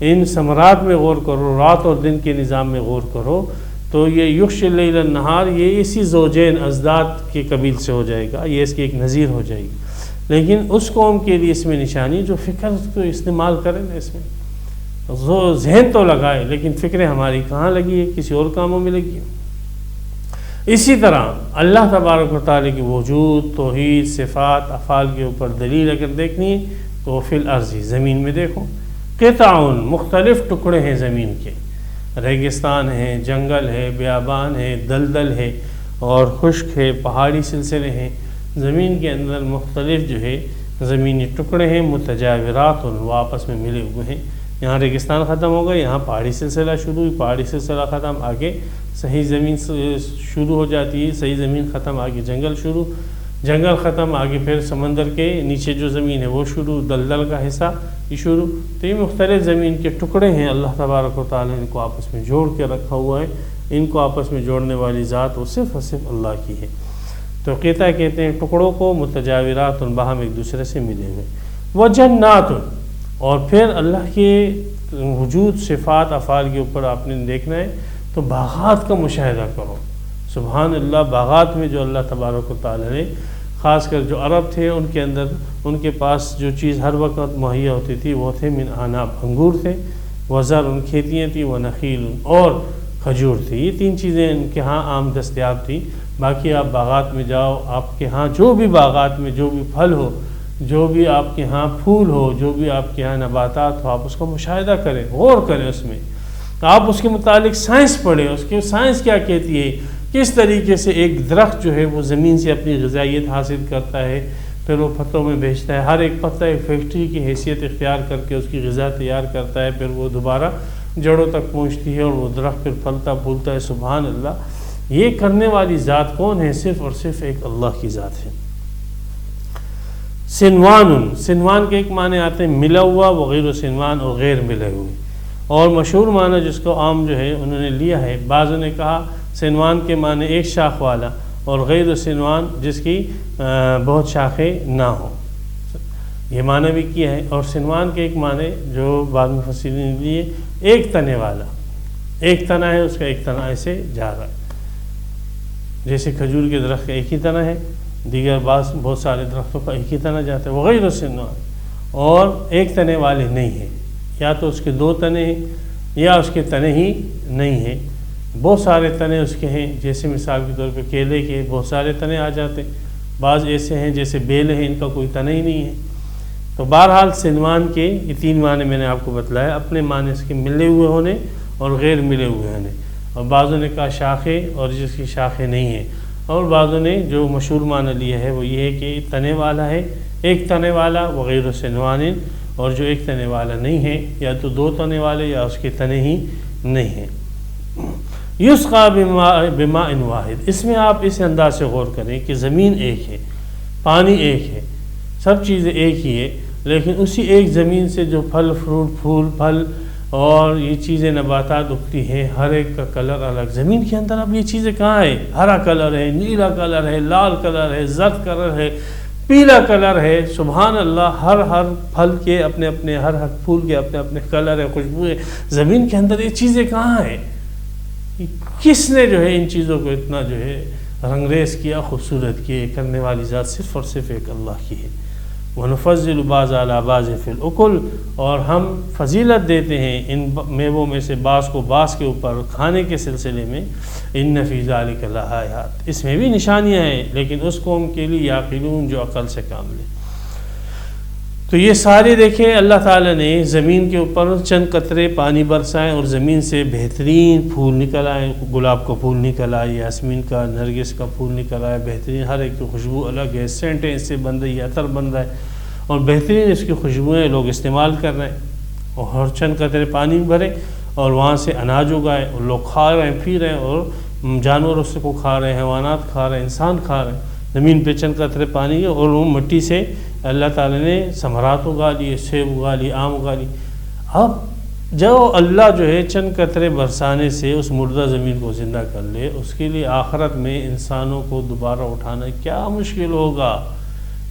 ان ثمرات میں غور کرو، رات اور دن کے نظام میں غور کرو، تو یہ یغشی اللیل النہار یہ اسی زوجین ازداد کے قبیل سے ہو جائے گا، یہ اس کی ایک نظیر ہو جائے گی۔ لیکن اس قوم کے لیے اس میں نشانی جو فکر کو استعمال کریں نا، اس میں ذہن تو لگائے لیکن فکریں ہماری کہاں لگی ہے، کسی اور کاموں میں لگی ہے۔ اسی طرح اللہ تبارک و تعالیٰ کی وجود، توحید، صفات، افعال کے اوپر دلیل اگر دیکھنی ہے تو فی الارض، زمین میں دیکھو، قطع مختلف ٹکڑے ہیں زمین کے، ریگستان ہے، جنگل ہے، بیابان ہے، دلدل ہے اور خشک ہے، پہاڑی سلسلے ہیں۔ زمین کے اندر مختلف جو ہے زمینی ٹکڑے ہیں، متجاورات، اور وہ آپس میں ملے ہوئے ہیں۔ یہاں ریگستان ختم ہو گئے، یہاں پہاڑی سلسلہ شروع ہوئی، پہاڑی سلسلہ ختم، آگے صحیح زمین شروع ہو جاتی ہے، صحیح زمین ختم، آگے جنگل شروع، جنگل ختم، آگے پھر سمندر کے نیچے جو زمین ہے وہ شروع، دلدل کا حصہ یہ شروع۔ تو یہ مختلف زمین کے ٹکڑے ہیں، اللہ تبارک و تعالیٰ نے ان کو آپس میں جوڑ کے رکھا ہوا ہے۔ ان کو آپس میں جوڑنے والی ذات وہ صرف اور صرف اللہ کی ہے۔ تو قطع کہتے ہیں ٹکڑوں کو، متجاورات باہم ایک دوسرے سے ملے ہوئے۔ وجنات، اور پھر اللہ کے وجود، صفات، افعال کے اوپر آپ نے دیکھنا ہے تو باغات کا مشاہدہ کرو۔ سبحان اللہ، باغات میں جو اللہ تبارک و تعالیٰ نے خاص کر جو عرب تھے ان کے اندر، ان کے پاس جو چیز ہر وقت مہیا ہوتی تھی وہ تھے من عناب، انگور تھے، وزر، ان کھیتیاں تھیں، ونخیل، اور کھجور تھی۔ یہ تین چیزیں ان کے ہاں عام دستیاب تھیں۔ باقی آپ باغات میں جاؤ، آپ کے ہاں جو بھی باغات میں جو بھی پھل ہو، جو بھی آپ کے ہاں پھول ہو، جو بھی آپ کے ہاں نباتات ہو، آپ اس کا مشاہدہ کریں، غور کریں اس میں، آپ اس کے متعلق سائنس پڑھیں، اس کی سائنس کیا کہتی ہے، کس طریقے سے ایک درخت جو ہے وہ زمین سے اپنی غذائیت حاصل کرتا ہے، پھر وہ پتوں میں بیچتا ہے، ہر ایک پتا ایک فیکٹری کی حیثیت اختیار کر کے اس کی غذا تیار کرتا ہے، پھر وہ دوبارہ جڑوں تک پہنچتی ہے اور وہ درخت پھر پھلتا پھولتا ہے۔ سبحان اللہ، یہ کرنے والی ذات کون ہے؟ صرف اور صرف ایک اللہ کی ذات ہے۔ سنوان، سنوان کے ایک معنی آتے ہیں ملا ہوا، وغیر سنوان، اور غیر ملے ہوئے، اور مشہور معنی جس کو عام جو ہے انہوں نے لیا ہے، بعضوں نے کہا سنوان کے معنی ایک شاخ والا، اور غیر سنوان جس کی بہت شاخیں نہ ہوں، یہ معنی بھی کیا ہے۔ اور سنوان کے ایک معنی جو بعض مفسرین نے لیے، ایک تنے والا، ایک تنا ہے، اس کا ایک تنا ایسے جا رہا ہے، جیسے کھجور کے درخت کا ایک ہی تنا ہے، دیگر بہت سارے درختوں کا ایک ہی تنا جاتا ہے۔ وغیر سنوان، اور ایک تنے والے نہیں ہیں، یا تو اس کے دو تنے ہیں یا اس کے تنے ہی نہیں ہیں، بہت سارے تنے اس کے ہیں، جیسے مثال کے طور پہ کیلے کے بہت سارے تنے آ جاتے ہیں، بعض ایسے ہیں جیسے بیل ہیں، ان کا کوئی تنا ہی نہیں ہے۔ تو بہرحال سنوان کے یہ تین معنی میں نے آپ کو بتلایا، اپنے معنی اس کے ملے ہوئے ہونے اور غیر ملے ہوئے ہونے، اور بعضوں نے کہا شاخیں اور جس کی شاخیں نہیں ہیں، اور بعضوں نے جو مشہور معنی لیا ہے وہ یہ ہے کہ تنے والا ہے، ایک تنے والا، وغیر سنوان، اور جو ایک تنے والا نہیں ہے، یا تو دو تنے والے یا اس کے تنے ہی نہیں ہیں۔ یسقا بماء واحد، اس میں آپ اس انداز سے غور کریں کہ زمین ایک ہے، پانی ایک ہے، سب چیزیں ایک ہی ہے، لیکن اسی ایک زمین سے جو پھل فروٹ، پھول پھل اور یہ چیزیں نباتات اگتی ہیں، ہر ایک کا کلر الگ۔ زمین کے اندر اب یہ چیزیں کہاں ہیں؟ ہرا کلر ہے، نیلا کلر ہے، لال کلر ہے، زرد کلر ہے، پیلا کلر ہے۔ سبحان اللہ، ہر پھل کے اپنے اپنے، ہر پھول کے اپنے اپنے کلر ہے، خوشبو ہے۔ زمین کے اندر یہ چیزیں کہاں ہیں؟ کس نے جو ہے ان چیزوں کو اتنا جو ہے رنگریز کیا، خوبصورت کیا؟ کرنے والی ذات صرف اور صرف ایک اللہ کی ہے۔ وَنُفَضِّلُ بَعْضَ عَلَى بَعْضٍ فِي الْأُكُلِ، اور ہم فضیلت دیتے ہیں ان میووں میں سے بعض کو بعض کے اوپر کھانے کے سلسلے میں۔ إِنَّ فِي ذَلِكَ لَآيَاتٍ، اس میں بھی نشانیاں ہیں، لیکن اس قوم کے لیے یعقلون جو عقل سے کام لے۔ تو یہ سارے دیکھیں اللہ تعالیٰ نے زمین کے اوپر چند قطرے پانی برسائیں اور زمین سے بہترین پھول نکل آئے، گلاب کا پھول نکل آئے، یاسمین کا، نرگس کا پھول نکل آئے، بہترین، ہر ایک کی خوشبو الگ ہے، سینٹیں اس سے بن رہی ہے، عطر بن رہا ہے، اور بہترین اس کی خوشبوئیں لوگ استعمال کر رہے ہیں، اور چند قطرے پانی بھرے اور وہاں سے اناج اگائے اور لوگ کھا رہے ہیں، پی رہے ہیں، اور جانور اس کو کھا رہے ہیں، حیوانات کھا رہے ہیں، انسان کھا رہے ہیں۔ زمین پہ چند قطرے پانی ہے اور وہ مٹی سے اللہ تعالیٰ نے ثمرات اگا لیے، سیب اگا لیے، آم اگا لیے۔ اب جو اللہ جو ہے چند قطرے برسانے سے اس مردہ زمین کو زندہ کر لے، اس کے لیے آخرت میں انسانوں کو دوبارہ اٹھانا کیا مشکل ہوگا۔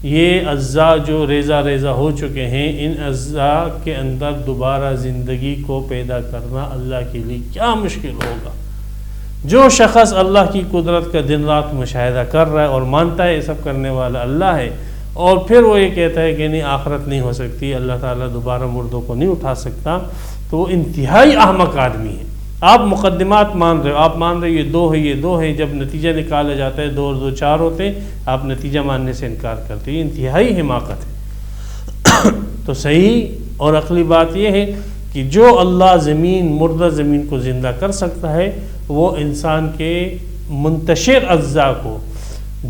یہ اجزاء جو ریزہ ریزہ ہو چکے ہیں، ان اجزاء کے اندر دوبارہ زندگی کو پیدا کرنا اللہ کے لیے کیا مشکل ہوگا۔ جو شخص اللہ کی قدرت کا دن رات مشاہدہ کر رہا ہے اور مانتا ہے یہ سب کرنے والا اللہ ہے، اور پھر وہ یہ کہتا ہے کہ نہیں آخرت نہیں ہو سکتی، اللہ تعالیٰ دوبارہ مردوں کو نہیں اٹھا سکتا، تو وہ انتہائی احمق آدمی ہے۔ آپ مقدمات مان رہے ہو، آپ مان رہے ہو یہ دو ہے، یہ دو ہے، جب نتیجہ نکالا جاتا ہے 2 اور 2 4 ہوتے ہیں، آپ نتیجہ ماننے سے انکار کرتے ہیں، یہ انتہائی حماقت ہے۔ تو صحیح اور عقلی بات یہ ہے کہ جو اللہ مردہ زمین کو زندہ کر سکتا ہے وہ انسان کے منتشر اجزاء کو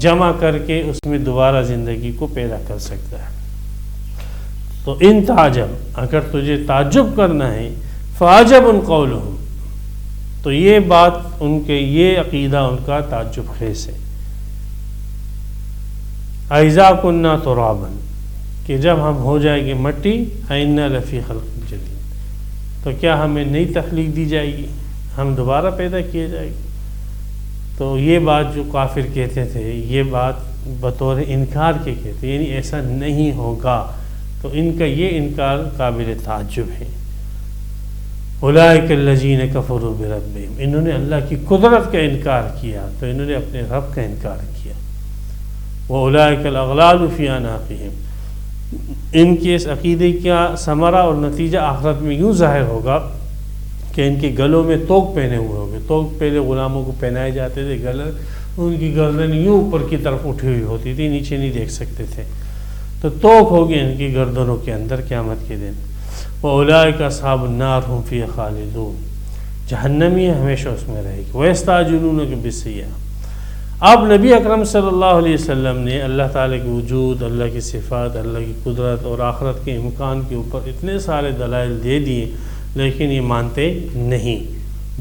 جمع کر کے اس میں دوبارہ زندگی کو پیدا کر سکتا ہے۔ تو ان تعجب، اگر تجھے تعجب کرنا ہے، فعجب قولہم، تو یہ بات ان کے، یہ عقیدہ ان کا تعجب خیز ہے۔ اذا کنا ترابا، کہ جب ہم ہو جائیں گے مٹی، انا لفی خلق جدید، تو کیا ہمیں نئی تخلیق دی جائے گی، ہم دوبارہ پیدا کیے جائیں گے؟ تو یہ بات جو کافر کہتے تھے، یہ بات بطور انکار کے کہتے، یعنی ایسا نہیں ہوگا، تو ان کا یہ انکار قابل تعجب ہے۔ اولئک الذین کفروا بربہم، انہوں نے اللہ کی قدرت کا انکار کیا تو انہوں نے اپنے رب کا انکار کیا۔ واولئک الاغلال فی اعناقہم، ان کے اس عقیدے کا ثمرہ اور نتیجہ آخرت میں یوں ظاہر ہوگا کہ ان کے گلوں میں توق پہنے ہوئے ہوں گے۔ توق پہلے غلاموں کو پہنائے جاتے تھے، گلے ان کی گردن یوں اوپر کی طرف اٹھی ہوئی ہوتی تھی، نیچے نہیں دیکھ سکتے تھے، تو توق ہوگی ان کی گردنوں کے اندر قیامت کے دن۔ وَأُولَٰئِكَ أَصْحَابُ النَّارِ هُمْ فِيهَا خَالِدُونَ، جہنمی ہمیشہ اس میں رہے گی۔ وَيَسْتَعْجِلُونَكَ بِالسَّيِّئَةِ، اب نبی اکرم صلی اللہ علیہ وسلم نے اللہ تعالیٰ کے وجود، اللہ کی صفات، اللہ کی قدرت اور آخرت کے امکان کے اوپر اتنے سارے دلائل دے دیے، لیکن یہ مانتے نہیں،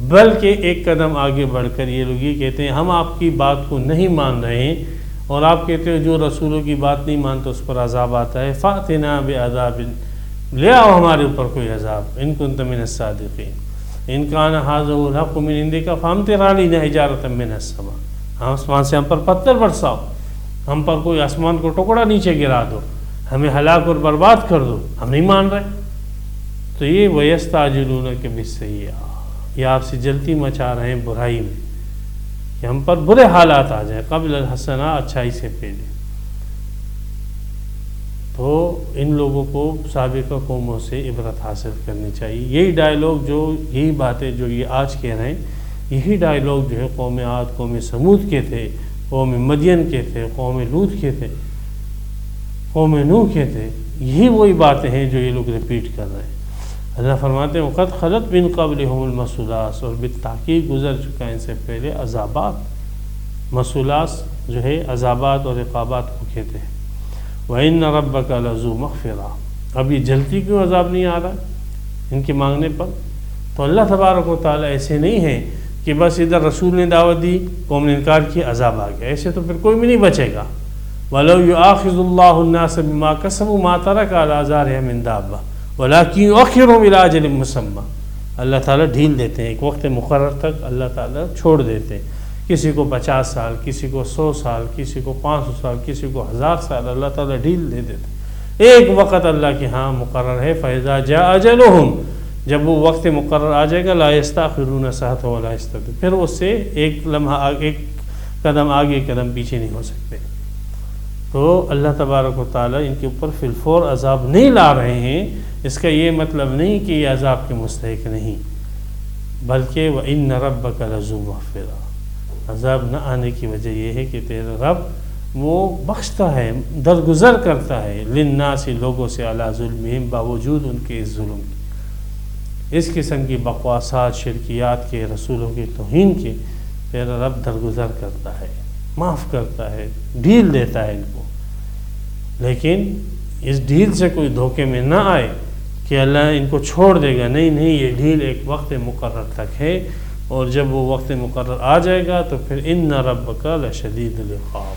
بلکہ ایک قدم آگے بڑھ کر یہ لوگ یہ کہتے ہیں ہم آپ کی بات کو نہیں مان رہے ہیں، اور آپ کہتے ہیں جو رسولوں کی بات نہیں مانتے اس پر عذاب آتا ہے، فَأْتِنَا بِعَذَابٍ، لے آؤ ہمارے اوپر کوئی عذاب، ان كنت من الصادقین، ان کان ھذا الحق من عندک فامطر علینا حجارۃ من السماء، ہم آسمان سے ہم پر پتھر برساؤ، ہم پر کوئی آسمان کو ٹکڑا نیچے گرا دو، ہمیں ہلاک اور برباد کر دو، ہم نہیں مان رہے۔ تو یہ وَيَسْتَعْجِلُونَكَ بِالسَّيِّئَةِ، یہ آپ سے جلدی مچا رہے ہیں برائی میں کہ ہم پر برے حالات آ جائیں، قبل الحسنہ، اچھائی سے پہلے۔ تو ان لوگوں کو سابقہ قوموں سے عبرت حاصل کرنی چاہیے۔ یہی ڈائیلاگ جو، یہی باتیں جو یہ آج کہہ رہے ہیں، یہی ڈائیلاگ جو ہے قوم عاد، قوم سمود کے تھے، قوم مدین کے تھے، قوم لوط کے تھے، قوم نوح کے تھے، یہی وہی باتیں ہیں جو یہ لوگ ریپیٹ کر رہے ہیں۔ اللہ فرماتے ہیں وَقَدْ خَلَتْ مِن قَبْلِهُمُ الْمَثُلَاتُ، اور بالتحقیق گزر چکا ہے ان سے پہلے عذابات، مسولات جو ہے عذابات اور عقابات کو کہتے ہیں۔ وَإِنَّ رَبَّكَ لَذُو مَغْفِرَةٍ، اب یہ جلتی کیوں عذاب نہیں آ رہا ان کے مانگنے پر؟ تو اللہ تبارک و تعالیٰ ایسے نہیں ہے کہ بس ادھر رسول نے دعوت دی، قوم نے انکار کیا، عذاب آ گیا، ایسے تو پھر کوئی بھی نہیں بچے گا۔ وَلَوْ يُؤَاخِذُ اللَّهُ النَّاسَ بِمَا كَسَبُوا مَا تَرَكَ عَلَىٰ ظَهْرِهَا مِن دَابَّةٍ وَلَٰكِن يُؤَخِّرُهُمْ إِلَىٰ أَجَلٍ مُّسَمًّى، اللہ تعالیٰ ڈھیل دیتے ہیں، ایک وقت مقرر تک اللہ تعالیٰ چھوڑ دیتے ہیں، کسی کو 50 سال، کسی کو 100 سال، کسی کو 500 سال، کسی کو 1000 سال، اللہ تعالیٰ ڈھیل دے دیتے، ایک وقت اللہ کے ہاں مقرر ہے۔ فَإِذَا جَاءَ أَجَلُهُمْ، جب وہ وقت مقرر آ جائے گا، لَا يَسْتَأْخِرُونَ سَاعَةً وَلَا يَسْتَقْدِمُونَ، پھر اس سے ایک لمحہ، ایک قدم آگے، ایک قدم پیچھے نہیں ہو سکتے۔ تو اللہ تبارک و تعالیٰ ان کے اوپر فی الفور عذاب نہیں لا رہے ہیں، اس کا یہ مطلب نہیں کہ یہ عذاب کے مستحق نہیں، بلکہ وَإِنَّ رَبَّكَ لَذُو مَغْفِرَةٍ، عذاب نہ آنے کی وجہ یہ ہے کہ تیرا رب وہ بخشتا ہے، درگزر کرتا ہے، للناس، لوگوں سے، علی ظلمہم، باوجود ان کے اس ظلم کے، اس قسم کی بکواسات، شرکیات کے، رسولوں کی توہین کے، تیرا رب درگزر کرتا ہے، معاف کرتا ہے، ڈھیل دیتا ہے ان کو۔ لیکن اس ڈھیل سے کوئی دھوکے میں نہ آئے کہ اللہ ان کو چھوڑ دے گا، نہیں نہیں، یہ ڈھیل ایک وقت مقرر تک ہے، اور جب وہ وقت مقرر آ جائے گا تو پھر ان ربک لشدید العقاب،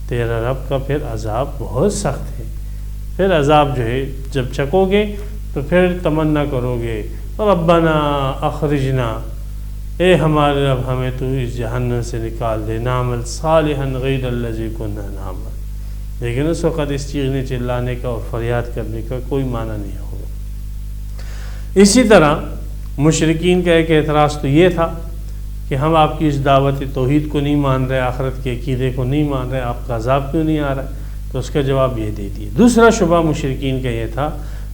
تیرا رب کا پھر عذاب بہت سخت ہے۔ پھر عذاب جو ہے جب چکو گے تو پھر تمنا کرو گے ربنا اخرجنا، اے ہمارے رب ہمیں تو اس جہنم سے نکال دے، نعمل صالحا غیر الذی کنا نعمل، لیکن اس وقت اس چیخنے چلانے کا اور فریاد کرنے کا کوئی معنی نہیں ہوگا۔ اسی طرح مشرکین کا ایک اعتراض تو یہ تھا کہ ہم آپ کی اس دعوت توحید کو نہیں مان رہے، آخرت کے عقیدے کو نہیں مان رہے، آپ کا عذاب کیوں نہیں آ رہا ہے؟ تو اس کا جواب یہ دے دیا۔ دوسرا شبہ مشرکین کا یہ تھا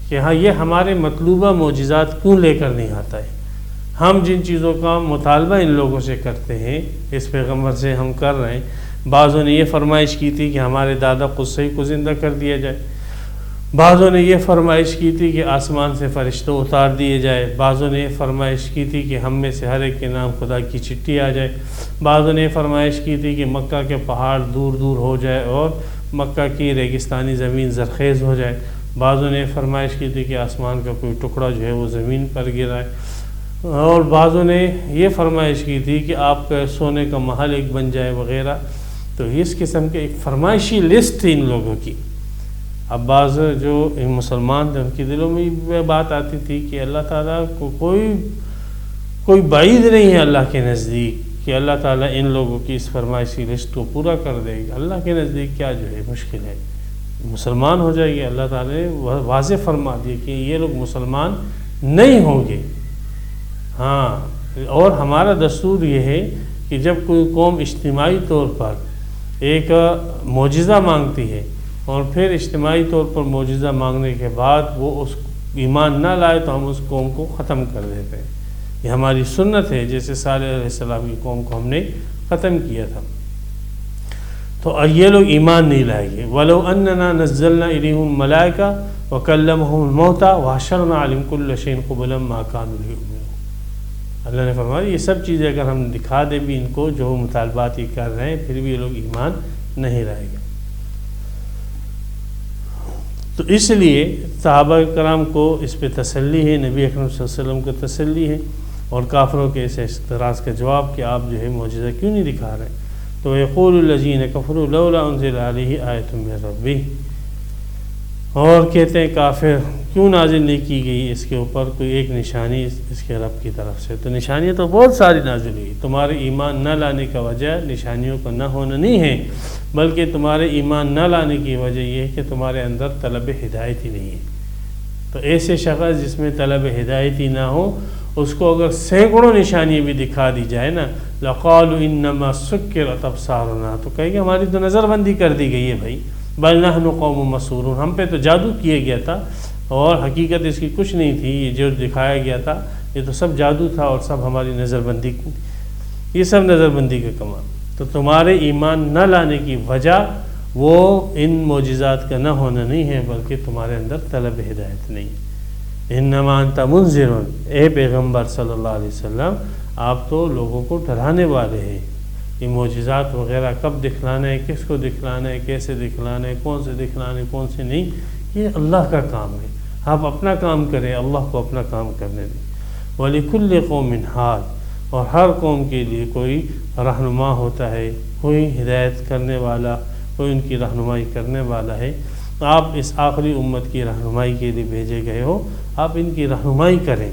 کہ ہاں یہ ہمارے مطلوبہ معجزات کیوں لے کر نہیں آتا ہے؟ ہم جن چیزوں کا مطالبہ ان لوگوں سے کرتے ہیں، اس پیغمبر سے ہم کر رہے ہیں، بعضوں نے یہ فرمائش کی تھی کہ ہمارے دادا قصی کو زندہ کر دیا جائے، بعضوں نے یہ فرمائش کی تھی کہ آسمان سے فرشتوں اتار دیے جائے، بعضوں نے یہ فرمائش کی تھی کہ ہم میں سے ہر ایک کے نام خدا کی چٹھی آ جائے، بعضوں نے یہ فرمائش کی تھی کہ مکہ کے پہاڑ دور دور ہو جائے اور مکہ کی ریگستانی زمین زرخیز ہو جائے، بعضوں نے یہ فرمائش کی تھی کہ آسمان کا کوئی ٹکڑا جو ہے وہ زمین پر گرائے، اور بعضوں نے یہ فرمائش کی تھی کہ آپ کا سونے کا محل ایک بن جائے وغیرہ۔ تو اس قسم کے ایک فرمائشی لسٹ تھی ان لوگوں کی۔ اب بعض جو مسلمان تھے ان کے دلوں میں یہ بات آتی تھی کہ اللہ تعالیٰ کو کوئی بعید نہیں ہے اللہ کے نزدیک کہ اللہ تعالیٰ ان لوگوں کی اس فرمائشی لسٹ کو پورا کر دے گا۔ اللہ کے نزدیک کیا جو ہے مشکل ہے، مسلمان ہو جائے گی۔ اللہ تعالیٰ نے واضح فرما دیا کہ یہ لوگ مسلمان نہیں ہوں گے۔ ہاں، اور ہمارا دستور یہ ہے کہ جب کوئی قوم اجتماعی طور پر ایک معجزہ مانگتی ہے اور پھر اجتماعی طور پر معجزہ مانگنے کے بعد وہ اس ایمان نہ لائے تو ہم اس قوم کو ختم کر دیتے ہیں۔ یہ ہماری سنت ہے، جیسے صالح علیہ السلام کی قوم کو ہم نے ختم کیا تھا۔ تو یہ لوگ ایمان نہیں لائیں گے۔ وَلَوْ أَنَّنَا نَزَّلْنَا إِلَيْهِمُ الْمَلَائِكَةَ وَكَلَّمَهُمُ الْمَوْتَى وَحَشَرْنَا عَلَيْهِمْ كُلَّ شَيْءٍ قُبُلًا مَا كَانُوا لِيُؤْمِنُوا۔ اللہ نے فرمایا یہ سب چیزیں اگر ہم دکھا دیں بھی ان کو جو مطالبات یہ کر رہے ہیں، پھر بھی یہ لوگ ایمان نہیں لائیں گے۔ تو اس لیے صحابہ کرام کو اس پہ تسلی ہے، نبی اکرم صلی اللہ علیہ وسلم کو تسلی ہے، اور کافروں کے اس اعتراض کا جواب کہ آپ جو ہے معجزہ کیوں نہیں دکھا رہے۔ تو یقول الذین کفروا لولا انزل علیہ آیۃ من ربہ، اور کہتے ہیں کافر کیوں نازل نہیں کی گئی اس کے اوپر کوئی ایک نشانی اس کے رب کی طرف سے۔ تو نشانیاں تو بہت ساری نازل ہوئی، تمہارے ایمان نہ لانے کا وجہ نشانیوں کا نہ ہونا نہیں ہے، بلکہ تمہارے ایمان نہ لانے کی وجہ یہ ہے کہ تمہارے اندر طلب ہدایت ہی نہیں ہے۔ تو ایسے شخص جس میں طلب ہدایت ہی نہ ہو، اس کو اگر سینکڑوں نشانیاں بھی دکھا دی جائے نا، لقالوا انما سکرت ابصارنا، تو کہیں گے ہماری تو نظر بندی کر دی گئی ہے بھائی، بل نحن قوم مسحورون، ہم پہ تو جادو کیا گیا تھا اور حقیقت اس کی کچھ نہیں تھی، یہ جو دکھایا گیا تھا یہ تو سب جادو تھا اور سب ہماری نظر بندی، یہ سب نظر بندی کا کمال۔ تو تمہارے ایمان نہ لانے کی وجہ وہ ان معجزات کا نہ ہونا نہیں ہے، بلکہ تمہارے اندر طلب ہدایت نہیں ہے۔ انما انت منذر، اے پیغمبر صلی اللہ علیہ وسلم آپ تو لوگوں کو ڈرانے والے ہیں۔ یہ معجزات وغیرہ کب دکھلانا ہے، کس کو دکھلانا ہے، کیسے دکھلانا ہے، کون سے دکھلانا ہے، کون سے نہیں، یہ اللہ کا کام ہے۔ آپ اپنا کام کریں، اللہ کو اپنا کام کرنے دیں۔ وَلِكُلِّ قَوْمٍ هَادٍ، اور ہر قوم کے لیے کوئی رہنما ہوتا ہے، کوئی ہدایت کرنے والا، کوئی ان کی رہنمائی کرنے والا ہے۔ آپ اس آخری امت کی رہنمائی کے لیے بھیجے گئے ہو، آپ ان کی رہنمائی کریں،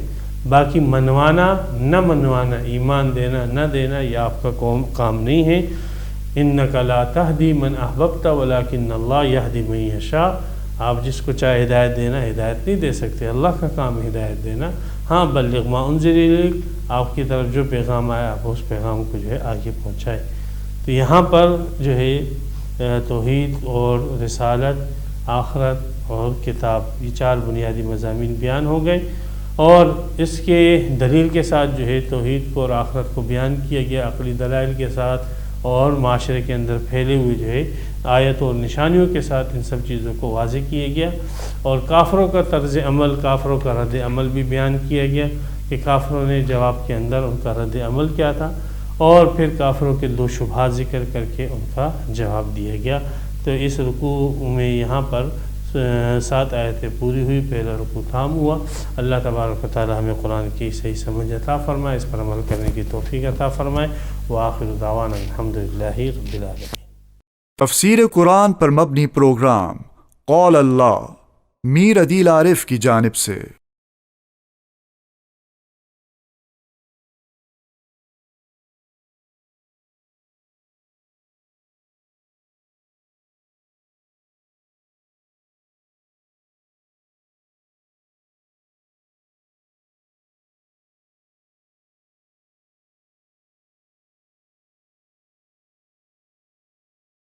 باقی منوانا نہ منوانا، ایمان دینا نہ دینا، یہ آپ کا کام نہیں ہے۔ إِنَّكَ لَا تَهْدِي مَنْ أَحْبَبْتَ وَلَكِنَّ اللَّهَ يَهْدِي مَن يَشَاءُ، آپ جس کو چاہے ہدایت دینا ہدایت نہیں دے سکتے، اللہ کا کام ہے ہدایت دینا۔ ہاں بلغ ما انزل الیک، آپ کی طرف جو پیغام آیا آپ اس پیغام کو جو ہے آگے پہنچائے۔ تو یہاں پر جو ہے توحید اور رسالت، آخرت اور کتاب، یہ چار بنیادی مضامین بیان ہو گئے، اور اس کے دلیل کے ساتھ جو ہے توحید کو اور آخرت کو بیان کیا گیا، عقلی دلائل کے ساتھ، اور معاشرے کے اندر پھیلے ہوئے جو ہے آیت اور نشانیوں کے ساتھ ان سب چیزوں کو واضح کیا گیا، اور کافروں کا طرز عمل، کافروں کا رد عمل بھی بیان کیا گیا کہ کافروں نے جواب کے اندر ان کا رد عمل کیا تھا، اور پھر کافروں کے دو شبہات ذکر کر کے ان کا جواب دیا گیا۔ تو اس رکوع میں یہاں پر 7 آیتیں پوری ہوئی، پہلا رکوع تھام ہوا۔ اللہ تبارک و تعالی ہمیں قرآن کی صحیح سمجھ عطا فرمائے، اس پر عمل کرنے کی توفیق عطا فرمائے۔ وآخر دعوانا الحمدللہ رب العالمین۔ تفسیر قرآن پر مبنی پروگرام قول اللہ میر عدیل عارف کی جانب سے